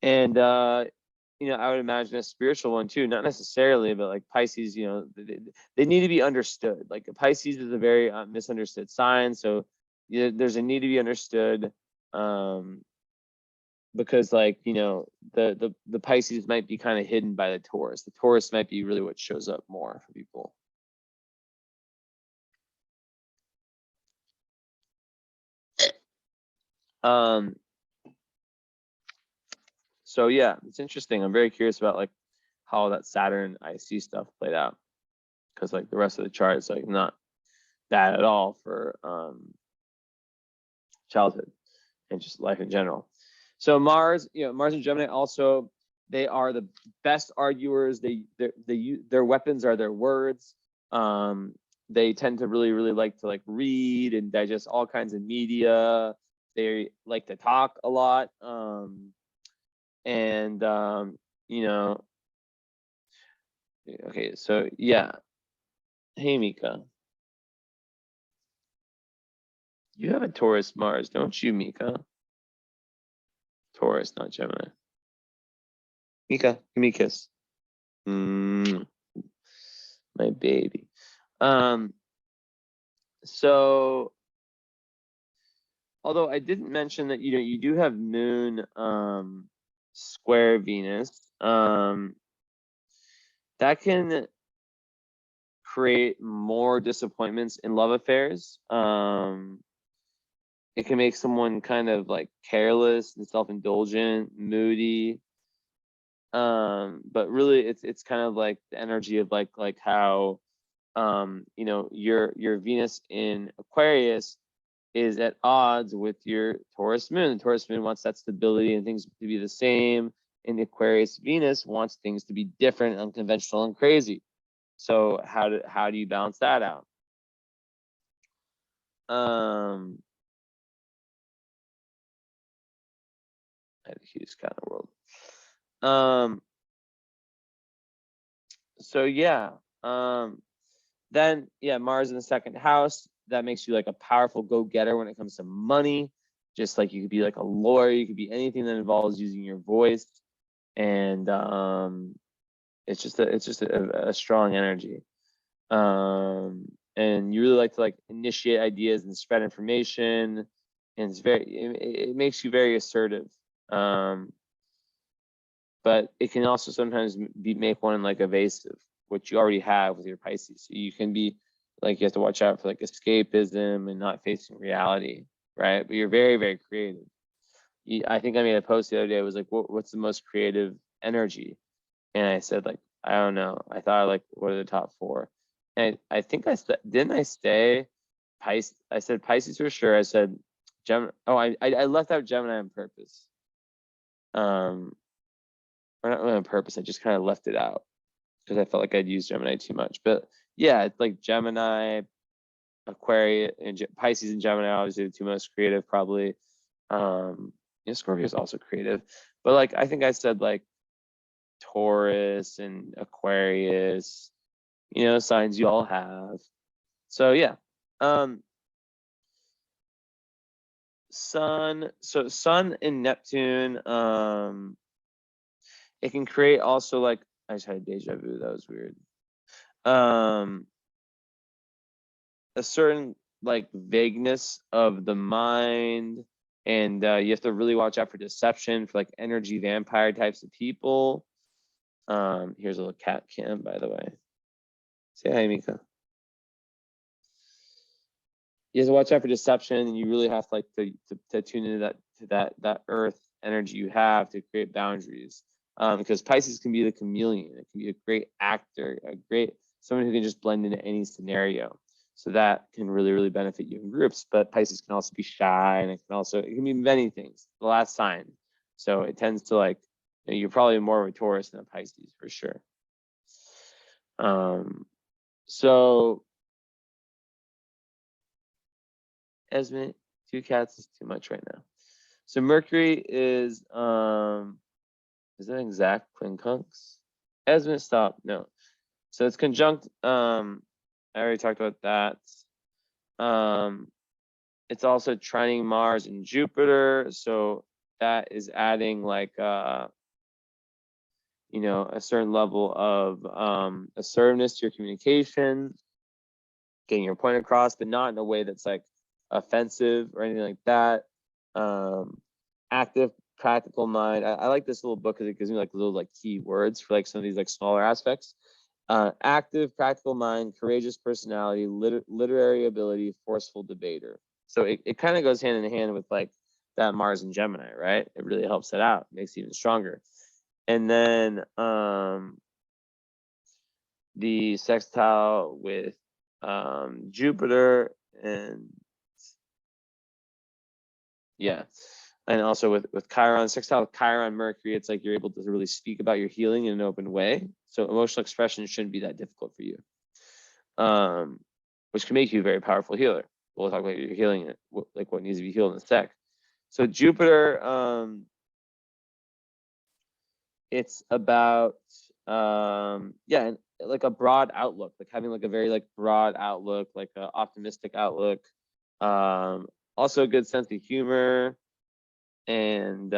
And I would imagine a spiritual one too, not necessarily, but like Pisces, they need to be understood. Like Pisces is a very misunderstood sign, so there's a need to be understood, because like the Pisces might be kind of hidden by the Taurus. The Taurus might be really what shows up more for people. So yeah, it's interesting. I'm very curious about like how that Saturn IC stuff played out, because like the rest of the chart is like not bad at all for childhood and just life in general. So Mars and Gemini also, they are the best arguers. Their weapons are their words. They tend to really, really like to like read and digest all kinds of media. They like to talk a lot. Okay, so yeah. Hey Mika. You have a Taurus Mars, don't you, Mika? Taurus, not Gemini. Mika, give me a kiss. My baby. So although I didn't mention that you do have Moon square Venus, that can create more disappointments in love affairs. It can make someone kind of like careless and self-indulgent, moody. But really it's kind of like the energy of like how your Venus in Aquarius is at odds with your Taurus moon. The Taurus moon wants that stability and things to be the same, and the Aquarius Venus wants things to be different, unconventional, and crazy. So how do you balance that out? I had a huge kind of world. So yeah. Then Mars in the second house, that makes you like a powerful go-getter when it comes to money. Just like you could be like a lawyer, you could be anything that involves using your voice, and it's just a strong energy. And you really like to like initiate ideas and spread information, and it makes you very assertive. But it can also sometimes make one like evasive, which you already have with your Pisces. So you can be like, you have to watch out for like escapism and not facing reality, right? But you're very, very creative. I think I made a post the other day. It was like, what's the most creative energy? And I said like, I don't know. I thought like, what are the top four? And I think didn't I say Pisces? I said Pisces for sure. I said Gemini. Oh, I left out Gemini on purpose. Or not really on purpose. I just kind of left it out because I felt like I'd used Gemini too much. But yeah, it's like Gemini, Aquarius, and Pisces and Gemini are obviously the two most creative, probably. Scorpio is also creative, but like I think I said like Taurus and Aquarius, signs you all have. So yeah. Sun and Neptune, it can create also like, I just had deja vu, that was weird. A certain like vagueness of the mind, and you have to really watch out for deception for like energy vampire types of people. Here's a little cat cam, by the way. Say hi, Mika. You have to watch out for deception, and you really have to like to tune into that earth energy you have to create boundaries. Because Pisces can be the chameleon. It can be a great actor, someone who can just blend into any scenario. So that can really, really benefit you in groups. But Pisces can also be shy, and it can be many things. The last sign. So it tends to like, you're probably more of a Taurus than a Pisces for sure. So Esmond, 2 cats is too much right now. So Mercury is that exact quincunx? Esmond, stop. No. So it's conjunct. I already talked about that. It's also trining Mars and Jupiter. So that is adding like you know, a certain level of assertiveness to your communication, getting your point across, but not in a way that's like offensive or anything like that. Active, practical mind. I like this little book because it gives me like little like key words for like some of these like smaller aspects. Active, practical mind, courageous personality, literary ability, forceful debater. So it kind of goes hand in hand with like that Mars and Gemini, right? It really helps it out, makes it even stronger. And then the sextile with Jupiter and yeah, and also with Chiron, sextile with Chiron, Mercury, it's like you're able to really speak about your healing in an open way. So emotional expression shouldn't be that difficult for you, which can make you a very powerful healer. We'll talk about your healing, like what needs to be healed in a sec. So Jupiter, it's about yeah, like a broad outlook, like having like a very like broad outlook, like an optimistic outlook. Also a good sense of humor, and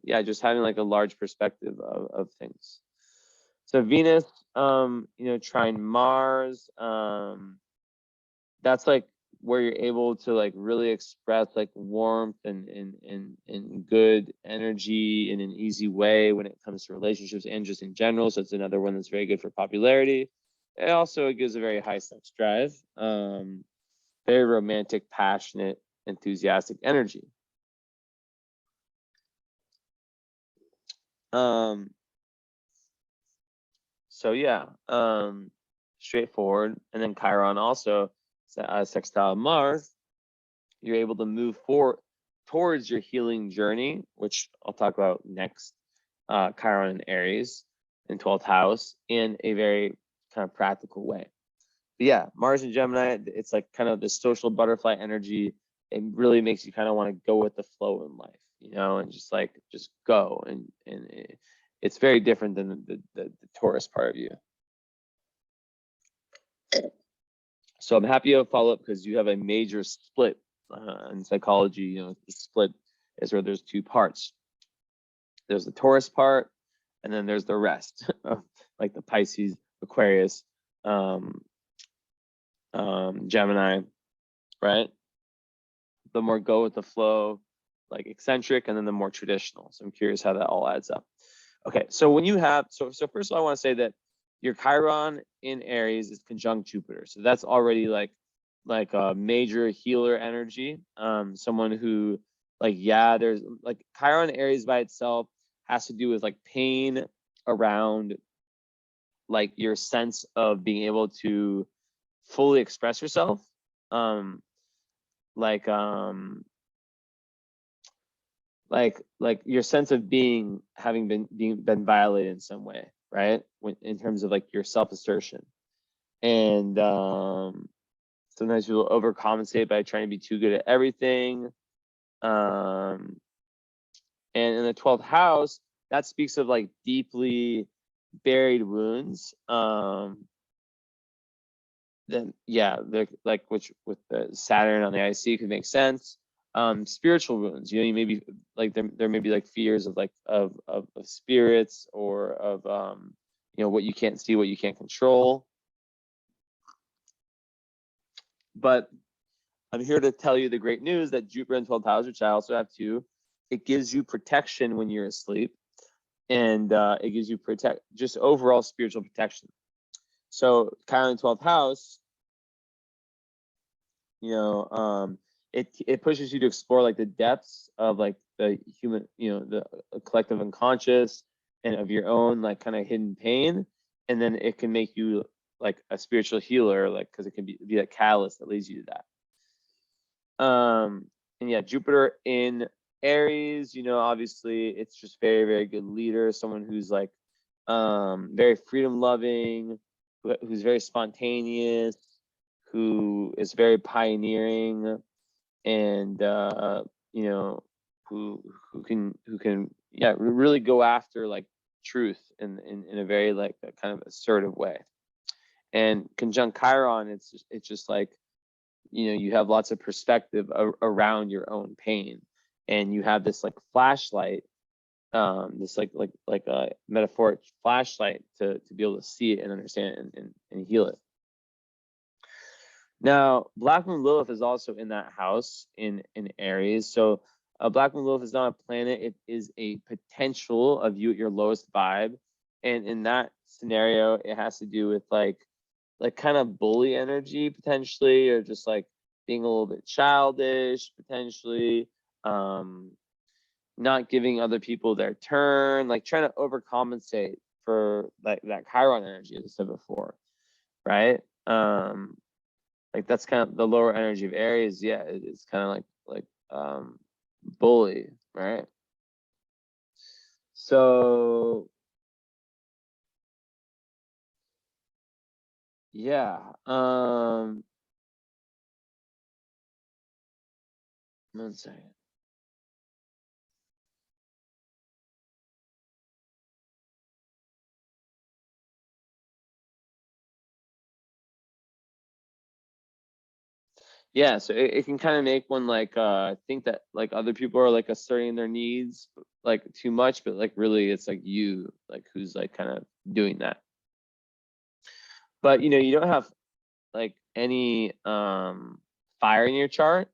yeah, just having like a large perspective of things. So Venus, you know, trine Mars, that's like where you're able to like really express like warmth and good energy in an easy way when it comes to relationships and just in general. So it's another one that's very good for popularity. It also gives a very high sex drive, very romantic, passionate, enthusiastic energy. So yeah, straightforward. And then Chiron also, sextile Mars, you're able to move forward towards your healing journey, which I'll talk about next. Chiron and Aries in 12th house in a very kind of practical way. But yeah, Mars and Gemini, it's like kind of the social butterfly energy. It really makes you kind of want to go with the flow in life, you know, and just go. And it's very different than the Taurus part of you. So I'm happy to follow up because you have a major split in psychology. You know, the split is where there's two parts. There's the Taurus part, and then there's the rest, like the Pisces, Aquarius, Gemini, right? The more go with the flow, like eccentric, and then the more traditional. So I'm curious how that all adds up. Okay, so when you have, so first of all, I want to say that your Chiron in Aries is conjunct Jupiter. So that's already like a major healer energy. Someone who like, yeah, there's like Chiron Aries by itself has to do with like pain around like your sense of being able to fully express yourself. Like your sense of being having been violated in some way, right? In terms of like your self-assertion. And sometimes people overcompensate by trying to be too good at everything. And in the 12th house, that speaks of like deeply buried wounds. Then yeah, like which with the Saturn on the IC could make sense. Spiritual wounds, you know, you maybe like there may be like fears of like of spirits or of you know, what you can't see, what you can't control. But I'm here to tell you the great news that Jupiter in 12th house, which I also have too, it gives you protection when you're asleep, and it gives you just overall spiritual protection. So Chiron in 12th house, you know, it pushes you to explore like the depths of like the human, you know, the collective unconscious and of your own like kind of hidden pain, and then it can make you like a spiritual healer, like because it can be that catalyst that leads you to that. And yeah, Jupiter in Aries, you know, obviously it's just very, very good leader, someone who's like very freedom loving, who's very spontaneous, who is very pioneering, and you know, who can yeah, really go after like truth in a very like a kind of assertive way. And conjunct Chiron, it's just like, you know, you have lots of perspective around your own pain, and you have this like flashlight this like a metaphoric flashlight to be able to see it and understand it and heal it. Now, Black Moon Lilith is also in that house in Aries. So Black Moon Lilith is not a planet. It is a potential of you at your lowest vibe. And in that scenario, it has to do with like kind of bully energy potentially, or just like being a little bit childish potentially, not giving other people their turn, like trying to overcompensate for like that Chiron energy, as I said before, right? Like that's kind of the lower energy of Aries. Yeah, it's kind of like bully, right? So yeah, one second. Yeah, so it can kind of make one like think that like other people are like asserting their needs like too much, but like really it's like you like who's like kind of doing that. But you don't have like any fire in your chart,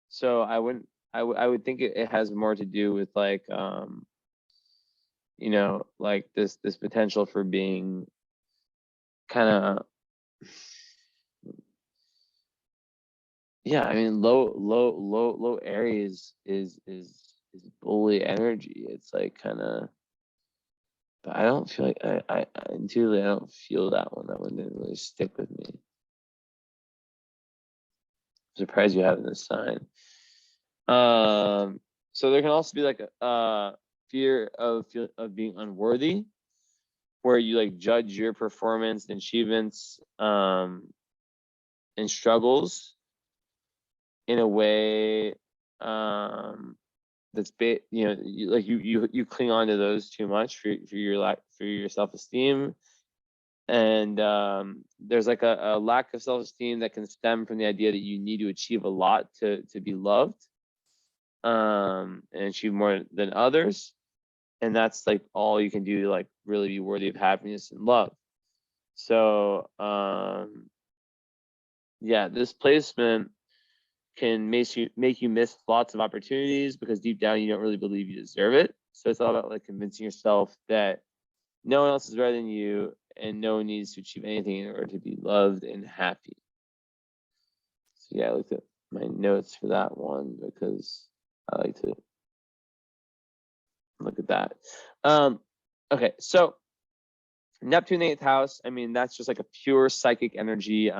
so I would think it has more to do with like like this potential for being kind of, yeah, I mean low Aries is bully energy. It's like kind of, but I don't feel like I intuitively I don't feel that one. That one didn't really stick with me. I'm surprised you have this sign. So there can also be like a fear of being unworthy, where you like judge your performance and achievements and struggles in a way that's you cling on to those too much for your self-esteem. And there's like a lack of self-esteem that can stem from the idea that you need to achieve a lot to be loved, and achieve more than others, and that's like all you can do to like really be worthy of happiness and love. So yeah, this placement can make you miss lots of opportunities because deep down you don't really believe you deserve it. So it's all about like convincing yourself that no one else is better than you and no one needs to achieve anything in order to be loved and happy. So yeah, I looked at my notes for that one because I like to look at that. Okay, so Neptune 8th house, I mean, that's just like a pure psychic energy.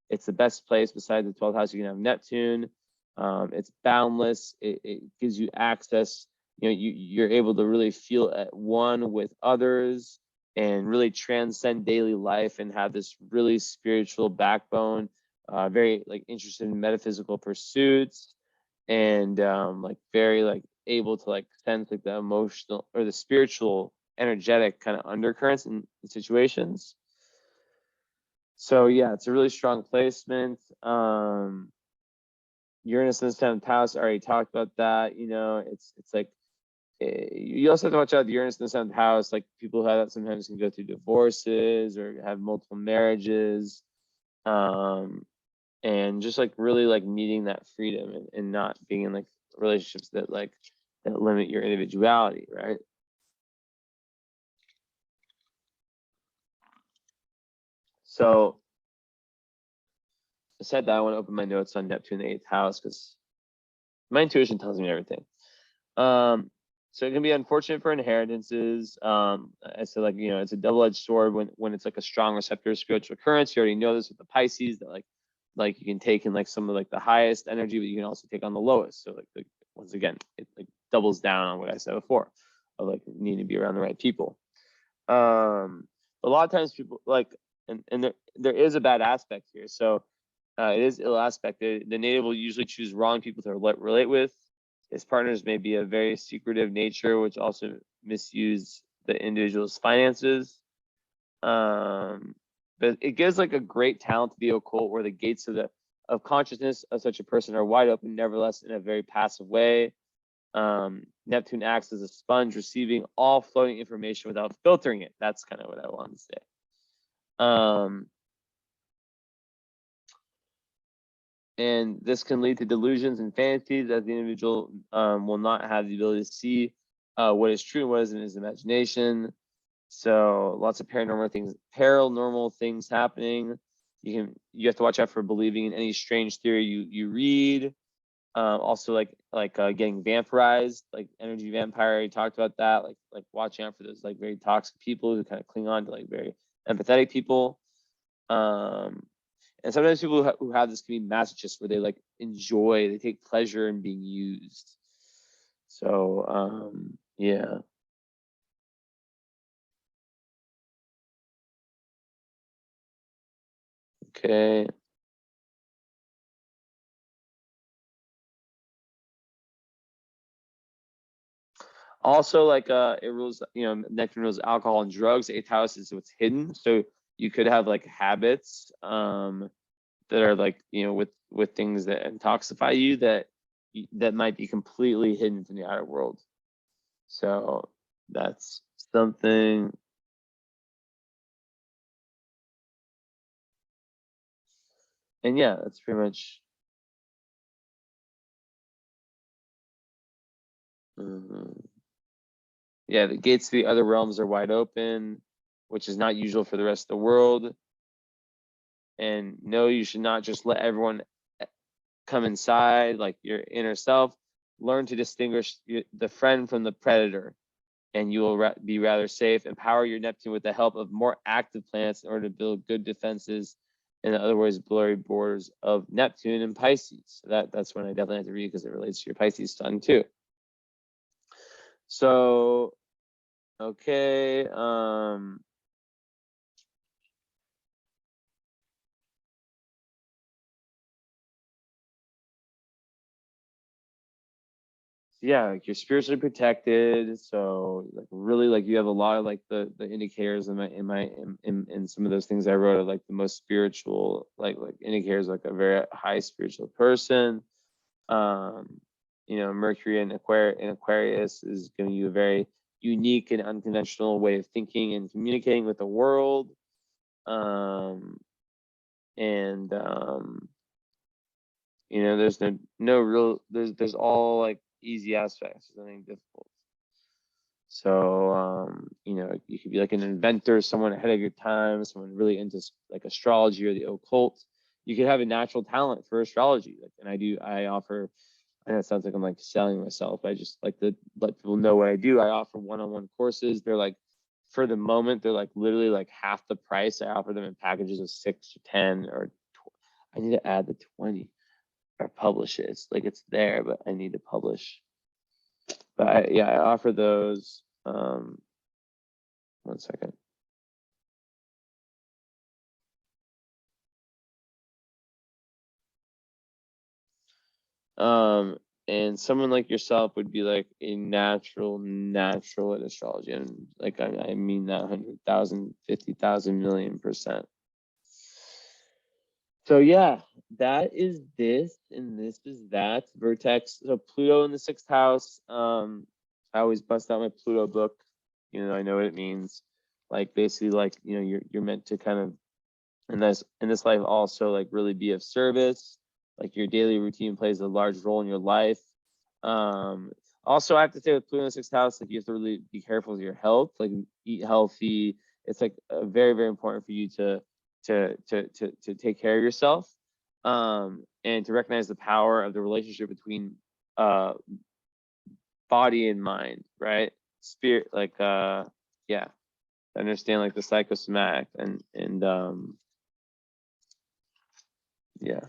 It's the best place besides the 12th house. You can have Neptune. It's boundless. It gives you access. You're able to really feel at one with others and really transcend daily life and have this really spiritual backbone. Very like interested in metaphysical pursuits, and like very like able to like sense like the emotional or the spiritual energetic kind of undercurrents in situations. So yeah, it's a really strong placement. Uranus in the 7th house, I already talked about that. It's like you also have to watch out the Uranus in the 7th house. Like people who have that sometimes can go through divorces or have multiple marriages, and just like really like needing that freedom and not being in like relationships that limit your individuality, right? So I said that I want to open my notes on Neptune in the 8th house because my intuition tells me everything. So it can be unfortunate for inheritances. I said, like, it's a double-edged sword when it's like a strong receptor of spiritual currents. You already know this with the Pisces, that like you can take in like some of like the highest energy, but you can also take on the lowest. So like once again, it like doubles down on what I said before of like needing to be around the right people. A lot of times people like, and there is a bad aspect here. So it is ill aspect. The native will usually choose wrong people to relate with. His partners may be a very secretive nature, which also misuse the individual's finances. But it gives like a great talent to the occult, where the gates of consciousness of such a person are wide open, nevertheless in a very passive way. Neptune acts as a sponge, receiving all floating information without filtering it. That's kind of what I want to say. And this can lead to delusions and fantasies, as the individual will not have the ability to see what is true and what is in his imagination. So lots of paranormal things happening. You have to watch out for believing in any strange theory you read. Also getting vampirized, like energy vampire. You talked about that. Like watching out for those like very toxic people who kind of cling on to like very empathetic people. And sometimes people who have this can be masochists, where they like they take pleasure in being used. So yeah. Okay. Also, like it rules, Neptune rules alcohol and drugs. Eighth house is what's hidden. So you could have like habits that are like, with things that intoxify you that might be completely hidden from the outer world. So that's something. And yeah, that's pretty much. Yeah, the gates to the other realms are wide open, which is not usual for the rest of the world. And no, you should not just let everyone come inside, like your inner self. Learn to distinguish the friend from the predator, and you will be rather safe. Empower your Neptune with the help of more active planets in order to build good defenses. In other words, blurry borders of Neptune and Pisces. So that's one I definitely have to read because it relates to your Pisces sun too. So, okay. Yeah, like you're spiritually protected. So like really, like you have a lot of like the indicators in some of those things I wrote are like the most spiritual, like indicators, like a very high spiritual person. Mercury in Aquarius is giving you a very unique and unconventional way of thinking and communicating with the world. And there's no real, there's all like easy aspects, there's nothing difficult. So you could be like an inventor, someone ahead of your time, someone really into like astrology or the occult. You could have a natural talent for astrology, and I offer. I know it sounds like I'm like selling myself. I just like to let people know what I do. I offer one-on-one courses. They're like, for the moment, they're like literally like half the price. I offer them in packages of 6 to 10, or I need to add the 20 or publish it. It's like it's there, but I need to publish. But I offer those. 1 second. And someone like yourself would be like a natural at astrology, and like I mean that 100,000, 50,000, million%. So yeah, that is this, and this is that. Vertex. So Pluto in the 6th house. I always bust out my Pluto book. I know what it means. Like basically, like you're meant to kind of in this life also like really be of service. Like your daily routine plays a large role in your life. Also, I have to say with Pluto in the 6th house, like you have to really be careful with your health. Like eat healthy. It's like very, very important for you to take care of yourself, and to recognize the power of the relationship between body and mind, right? Spirit, like yeah, understand like the psychosomatic and yeah.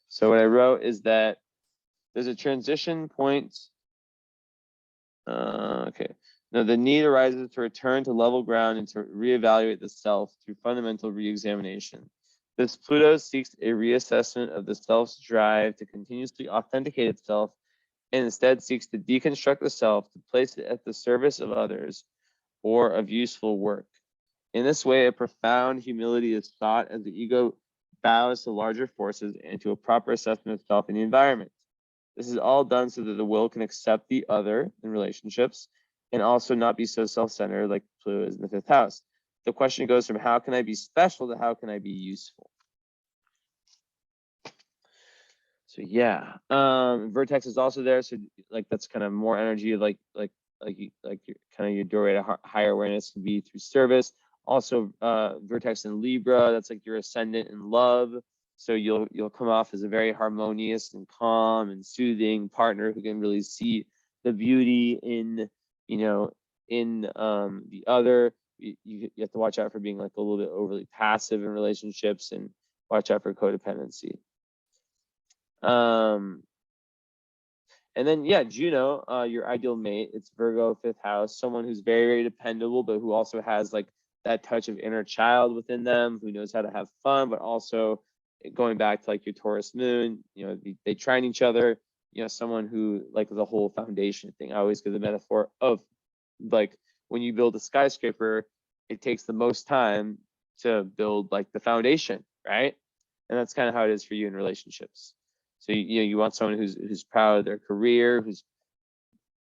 So what I wrote is that there's a transition point. Okay. Now the need arises to return to level ground and to reevaluate the self through fundamental reexamination. This Pluto seeks a reassessment of the self's drive to continuously authenticate itself, and instead seeks to deconstruct the self to place it at the service of others or of useful work. In this way, a profound humility is sought as the ego bows to larger forces and to a proper assessment of self and the environment. This is all done so that the will can accept the other in relationships and also not be so self-centered like Pluto is in the 5th house. The question goes from how can I be special to how can I be useful? So yeah, vertex is also there. So like that's kind of more energy, like your kind of your doorway to higher awareness can be through service. Also, vertex in Libra, that's like your ascendant in love. So you'll come off as a very harmonious and calm and soothing partner who can really see the beauty in the other. You have to watch out for being like a little bit overly passive in relationships and watch out for codependency. And then yeah, Juno, your ideal mate, it's Virgo 5th house, someone who's very, very dependable, but who also has like that touch of inner child within them, who knows how to have fun, but also going back to like your Taurus moon, they trine each other, someone who like the whole foundation thing. I always give the metaphor of like when you build a skyscraper, it takes the most time to build like the foundation, right? And that's kind of how it is for you in relationships. So you want someone who's proud of their career, who's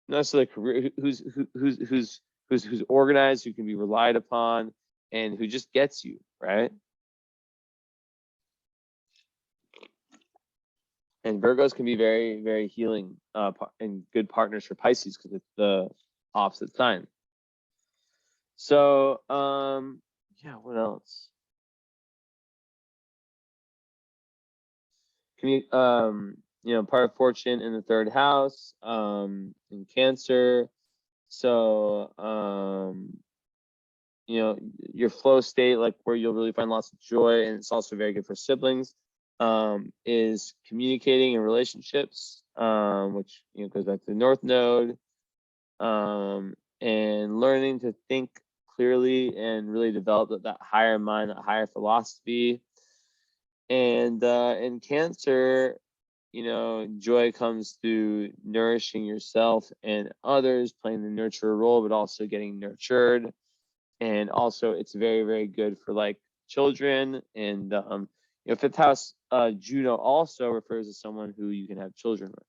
not necessarily career, who's organized, who can be relied upon, and who just gets you, right? And Virgos can be very, very healing and good partners for Pisces because it's the opposite sign. So yeah, what else? Can you part of fortune in the 3rd house, in Cancer. So your flow state, like where you'll really find lots of joy, and it's also very good for siblings, is communicating in relationships, which goes back to the North Node, and learning to think clearly and really develop that higher mind, that higher philosophy. And in Cancer, joy comes through nourishing yourself and others, playing the nurturer role, but also getting nurtured. And also it's very, very good for like children. And 5th house Juno also refers to someone who you can have children with.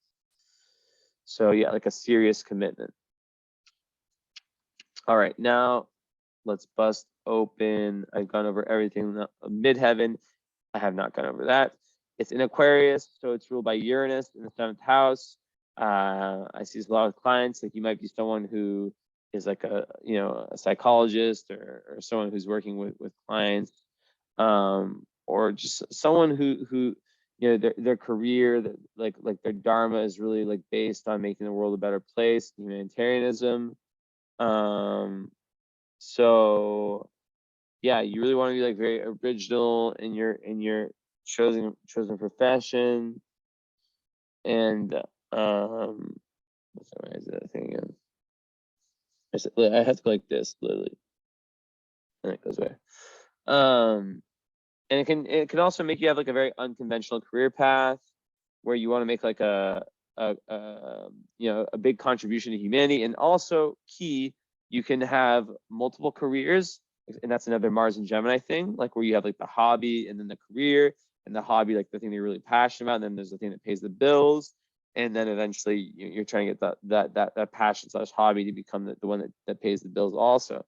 So yeah, like a serious commitment. All right, now let's bust open. I've gone over everything. Midheaven, I have not gone over that. It's in Aquarius, so it's ruled by Uranus in the 7th house. I see a lot of clients, like you might be someone who is like a psychologist or someone who's working with clients, or just someone who their career, like their dharma is really like based on making the world a better place, humanitarianism. So yeah, you really want to be like very original in your chosen profession. And sorry, is that thing again? I have to go like this literally, and it goes away. And it can also make you have like a very unconventional career path where you want to make like a big contribution to humanity. And also key, you can have multiple careers, and that's another Mars and Gemini thing, like where you have like the hobby and then the career, and the hobby like the thing that you're really passionate about, and then there's the thing that pays the bills, and then eventually you're trying to get that passion / hobby to become the one that pays the bills also,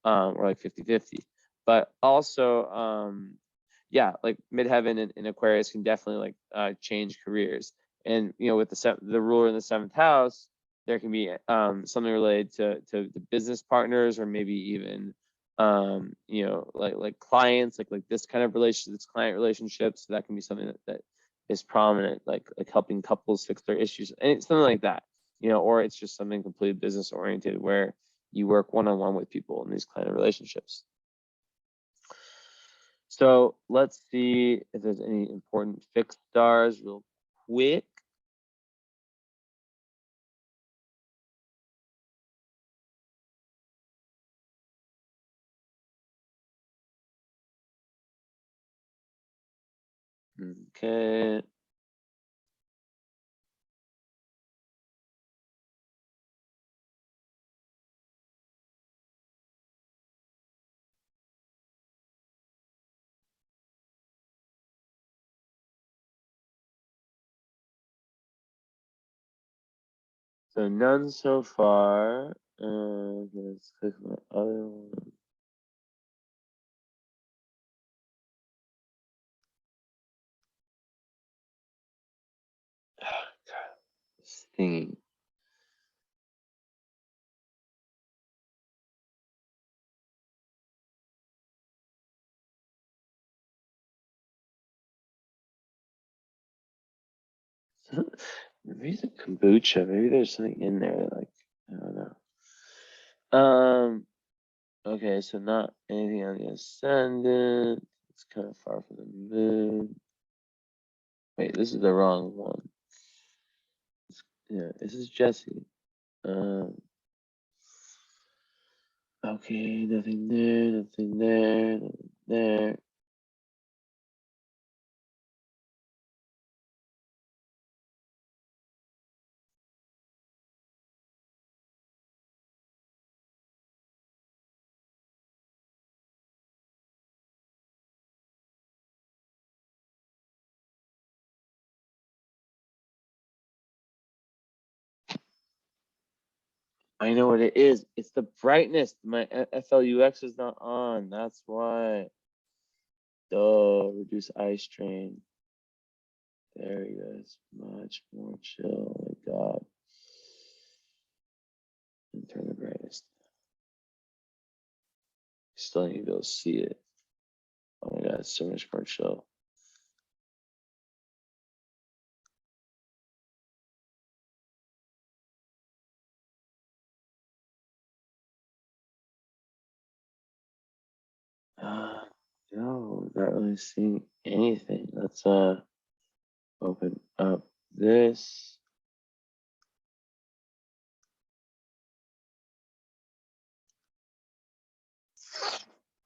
or like 50-50. But also yeah, like midheaven in Aquarius can definitely like change careers. And with the ruler in the 7th house, there can be something related to the business partners, or maybe even like clients, like this kind of relationship, this client relationship. So that can be something that is prominent, like helping couples fix their issues, and something like that. Or it's just something completely business oriented where you work one-on-one with people in these kind of relationships. So let's see if there's any important fixed stars real quick. Okay. So none so far. Let's click my other one. Oh, God, this thingy. Maybe it's a kombucha. Maybe there's something in there that, like, I don't know. Okay, so not anything on the ascendant. It's kind of far from the moon. Wait, this is the wrong one. Yeah, this is Jesse. Okay, nothing there, nothing there, nothing there. I know what it is. It's the brightness. My FLUX is not on. That's why. Duh, reduce eye strain. There he goes. Much more chill. Oh my God. And turn the brightness. Still need to be able to see it. Oh my God, it's so much more chill. No, not really seeing anything. Let's open up this.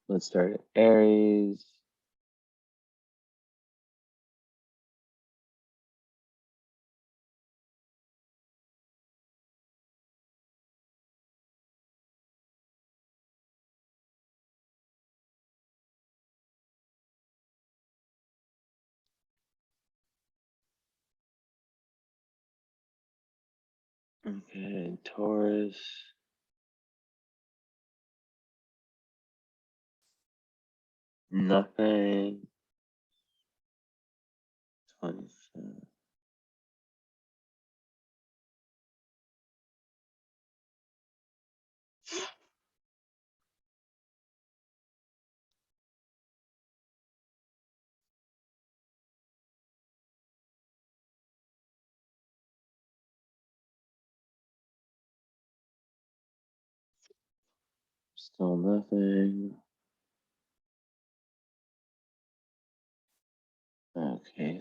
Let's start at Aries. Okay, Taurus. Nothing. 27. Still nothing. Okay,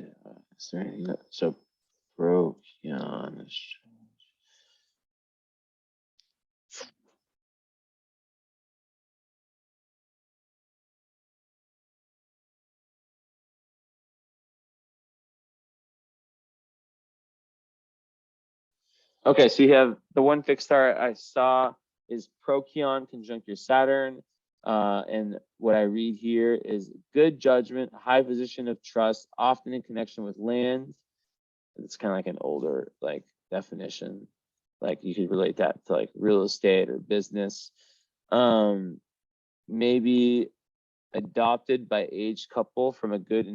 is there anything that, so Procyon. Okay, so you have the one fixed star I saw is Procyon conjunct your Saturn. And what I read here is good judgment, high position of trust, often in connection with land. It's kind of like an older like definition. Like you could relate that to like real estate or business. Maybe adopted by aged couple from a good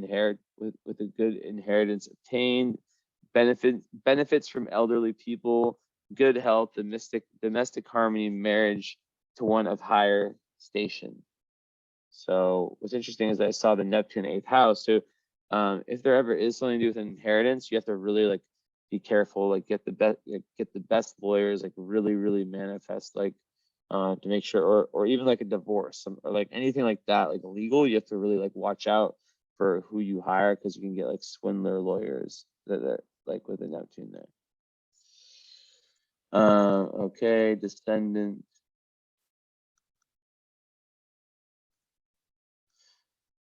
with a good inheritance obtained, benefits from elderly people, good health, domestic harmony, marriage to one of higher station. So what's interesting is I saw the Neptune 8th house. So if there ever is something to do with inheritance, you have to really like be careful, like get the best lawyers, like really manifest like to make sure, or even like a divorce, or like anything like that, like legal, you have to really like watch out for who you hire because you can get like swindler lawyers that are like with a Neptune there. Okay, descendant.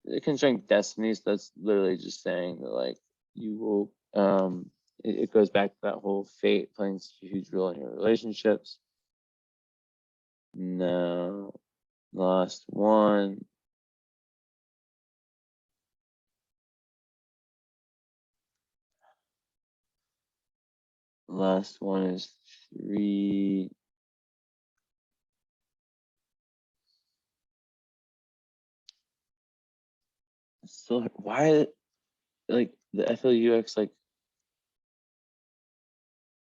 It conjunct destinies. That's literally just saying that like you will it goes back to that whole fate playing such a huge role in your relationships. No, last one. last one is 3. So why, like the FLUX, like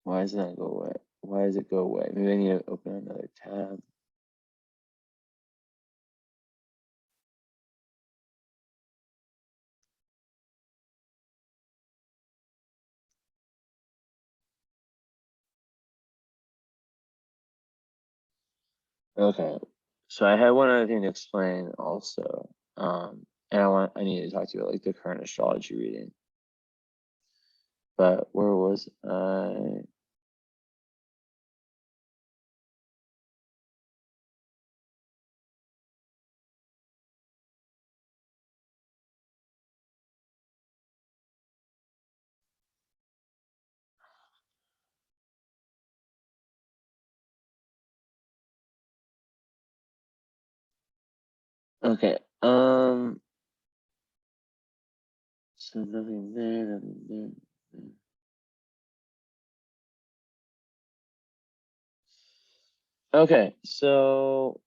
why does it not go away? Why does it go away? Maybe I need to open another tab. Okay, so I had one other thing to explain also, and I need to talk to you about like the current astrology reading. But where was I? Okay, so nothing there, nothing there. Okay, so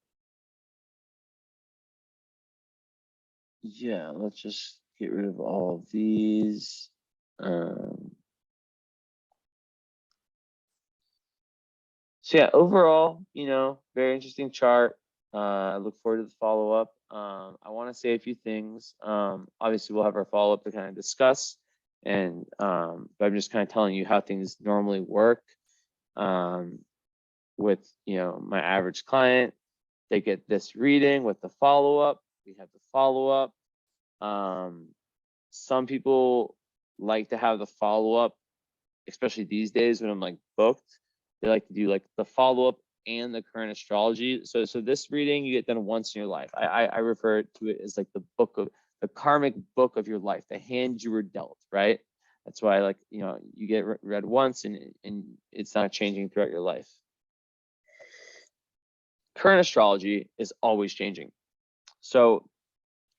yeah, let's just get rid of all of these. So yeah, overall, very interesting chart. I look forward to the follow-up. I want to say a few things. Obviously, we'll have our follow-up to kind of discuss, and but I'm just kind of telling you how things normally work with my average client. They get this reading with the follow-up. We have the follow-up. Some people like to have the follow-up, especially these days when I'm like booked. They like to do like the follow-up and the current astrology. So this reading you get done once in your life. I refer to it as like the karmic book of your life, the hand you were dealt, right? That's why like you get read once and it's not changing throughout your life. Current astrology is always changing. So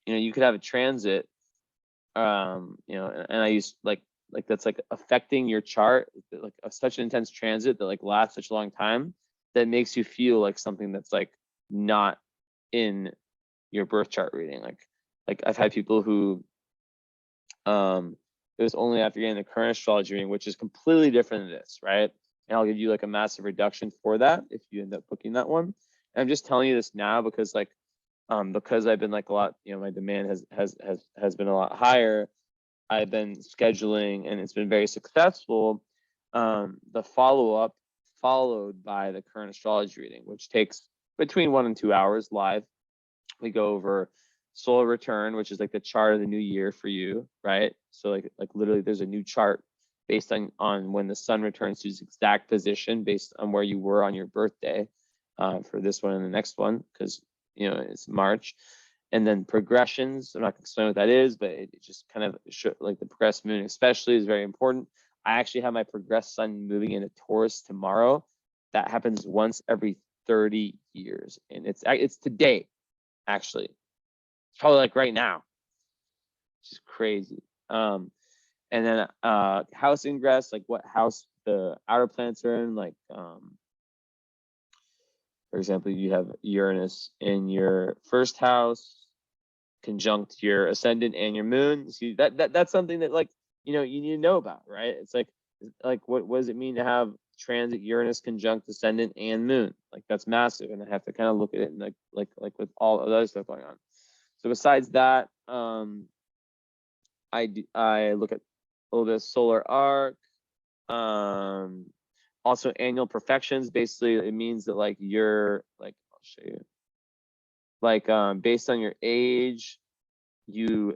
you could have a transit, and I use like that's like affecting your chart, like such an intense transit that like lasts such a long time that makes you feel like something that's like not in your birth chart reading. Like I've had people who it was only after getting the current astrology reading, which is completely different than this, right? And I'll give you like a massive reduction for that if you end up booking that one. And I'm just telling you this now because because I've been like a lot, my demand has been a lot higher. I've been scheduling and it's been very successful. The follow-up followed by the current astrology reading, which takes between 1 and 2 hours live. We go over solar return, which is like the chart of the new year for you, right? So like literally there's a new chart based on when the sun returns to its exact position based on where you were on your birthday, for this one and the next one, because it's March. And then progressions, I'm not going to explain what that is, but it just kind of like the progressed moon especially is very important. I actually have my progressed sun moving into Taurus tomorrow. That happens once every 30 years. And it's today, actually. It's probably like right now. It's just crazy. And then house ingress, like what house the outer planets are in, like for example, you have Uranus in your first house, conjunct your ascendant and your moon. See that's something that like you need to know about, right? It's like what does it mean to have transit Uranus conjunct ascendant and moon? Like that's massive, and I have to kind of look at it and like with all of the other stuff going on. So besides that, I look at a little bit of solar arc. Also annual perfections. Basically, it means that like you're like I'll show you. Like based on your age, you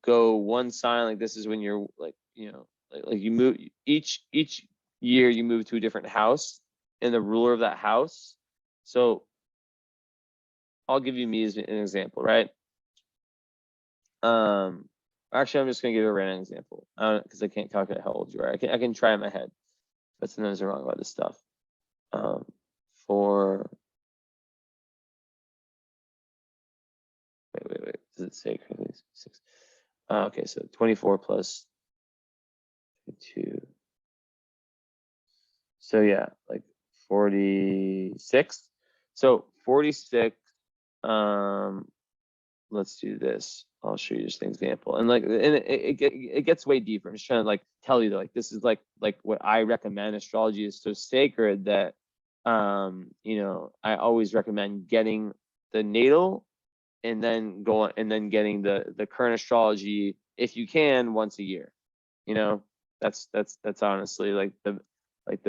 go one sign. Like this is when you're like like you move each year you move to a different house and the ruler of that house. So I'll give you me as an example, right? Actually, I'm just gonna give a random example because I can't calculate how old you are. I can try in my head, but sometimes I'm wrong about this stuff. For wait, does it say 6? Okay, so 24 plus 2. So yeah, like 46. So 46, let's do this. I'll show you just an example. And like, and it gets way deeper. I'm just trying to like tell you that like this is like what I recommend. Astrology is so sacred that I always recommend getting the natal and then getting the current astrology if you can once a year. That's honestly like the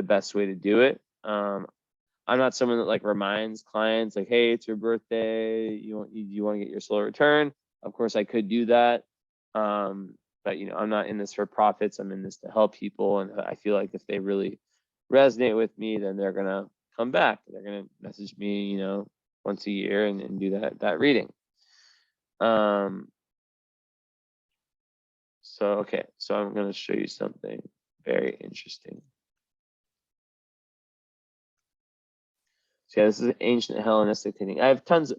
best way to do it. I'm not someone that like reminds clients like, hey, it's your birthday. You want to get your solar return. Of course, I could do that. But I'm not in this for profits. I'm in this to help people. And I feel like if they really resonate with me, then they're gonna come back. They're gonna message me, once a year and do that reading. So I'm gonna show you something very interesting. So yeah, this is an ancient Hellenistic technique. I have tons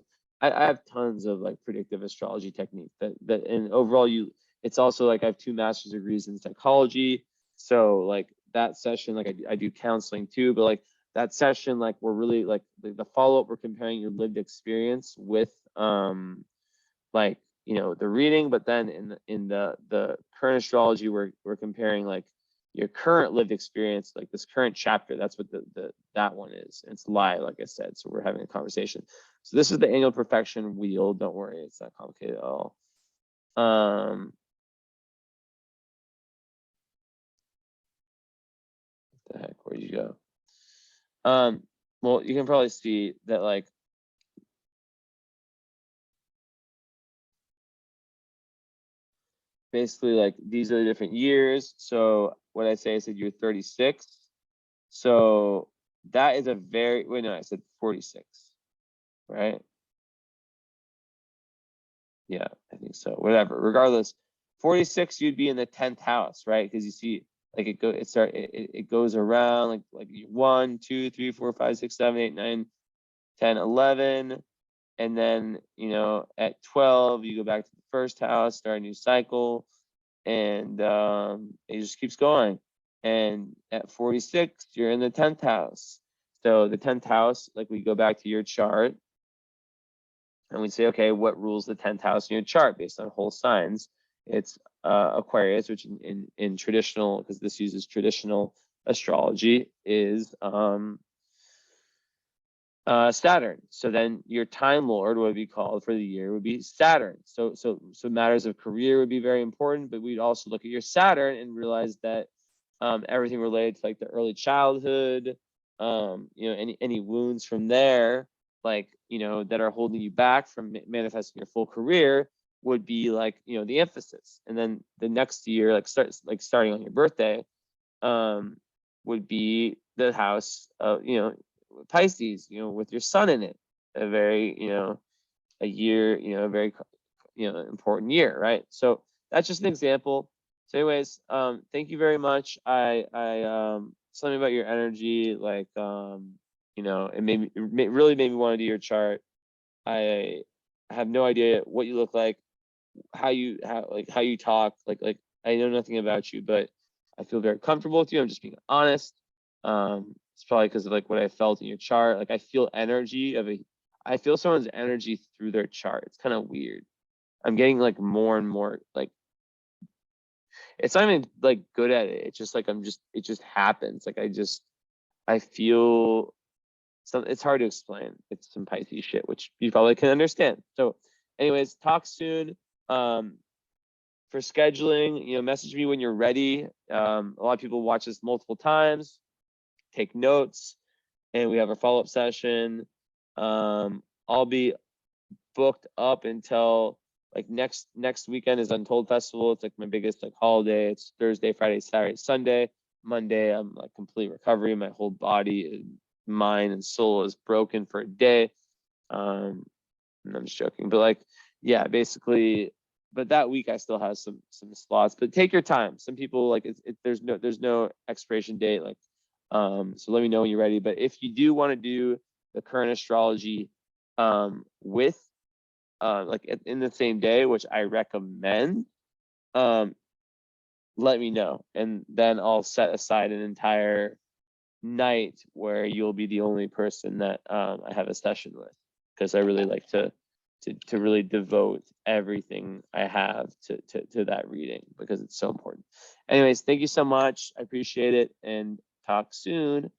of like predictive astrology techniques that and overall it's also like I have 2 master's degrees in psychology. So like that session, like I do counseling too, but like that session, like we're really like the follow-up, we're comparing your lived experience with like the reading, but then in the current astrology, we're comparing like your current lived experience, like this current chapter. That's what that one is. It's live, like I said. So we're having a conversation. So this is the annual perfection wheel. Don't worry, it's not complicated at all. What the heck? Where'd you go? Well, you can probably see that like basically like these are the different years. So what I said you're 36. So that is a very, wait, no, I said 46, right? Yeah, I think so. Whatever. Regardless, 46, you'd be in the 10th house, right? Because you see, like it goes around like 1, 2, 3, 4, 5, 6, 7, 8, 9, 10, 11. And then, at 12, you go back to the first house, start a new cycle. And it just keeps going. And at 46, you're in the 10th house. So the 10th house, like we go back to your chart and we say, okay, what rules the 10th house in your chart based on whole signs? It's Aquarius, which in traditional, because this uses traditional astrology, is Saturn. So then your time lord, what would be called for the year, would be Saturn. So matters of career would be very important, but we'd also look at your Saturn and realize that everything related to like the early childhood, any wounds from there, like that are holding you back from manifesting your full career would be like the emphasis. And then the next year, starting on your birthday, would be the house of Pisces, with your sun in it, a very a year, a very important year, right? So that's just an example. So anyways, thank you very much. I something about your energy, like it really made me want to do your chart. I have no idea what you look like, how you talk, like I know nothing about you, but I feel very comfortable with you. I'm just being honest. It's probably because of like what I felt in your chart. Like I feel I feel someone's energy through their chart. It's kind of weird. I'm getting like more and more like it's not even like good at it. It's just like it just happens. Like I feel it's hard to explain. It's some Pisces shit, which you probably can understand. So anyways, talk soon. For scheduling, message me when you're ready. A lot of people watch this multiple times, take notes, and we have a follow-up session. I'll be booked up until like next weekend is Untold Festival. It's like my biggest like holiday. It's Thursday, Friday, Saturday, Sunday. Monday, I'm like complete recovery. My whole body, mind, and soul is broken for a day. And I'm just joking, but like, yeah, basically. But that week I still have some slots. But take your time. Some people like there's no expiration date. Like, so let me know when you're ready. But if you do want to do the current astrology, with like in the same day, which I recommend, let me know, and then I'll set aside an entire night where you'll be the only person that I have a session with, because I really like to really devote everything I have to that reading because it's so important. Anyways, thank you so much. I appreciate it, and talk soon.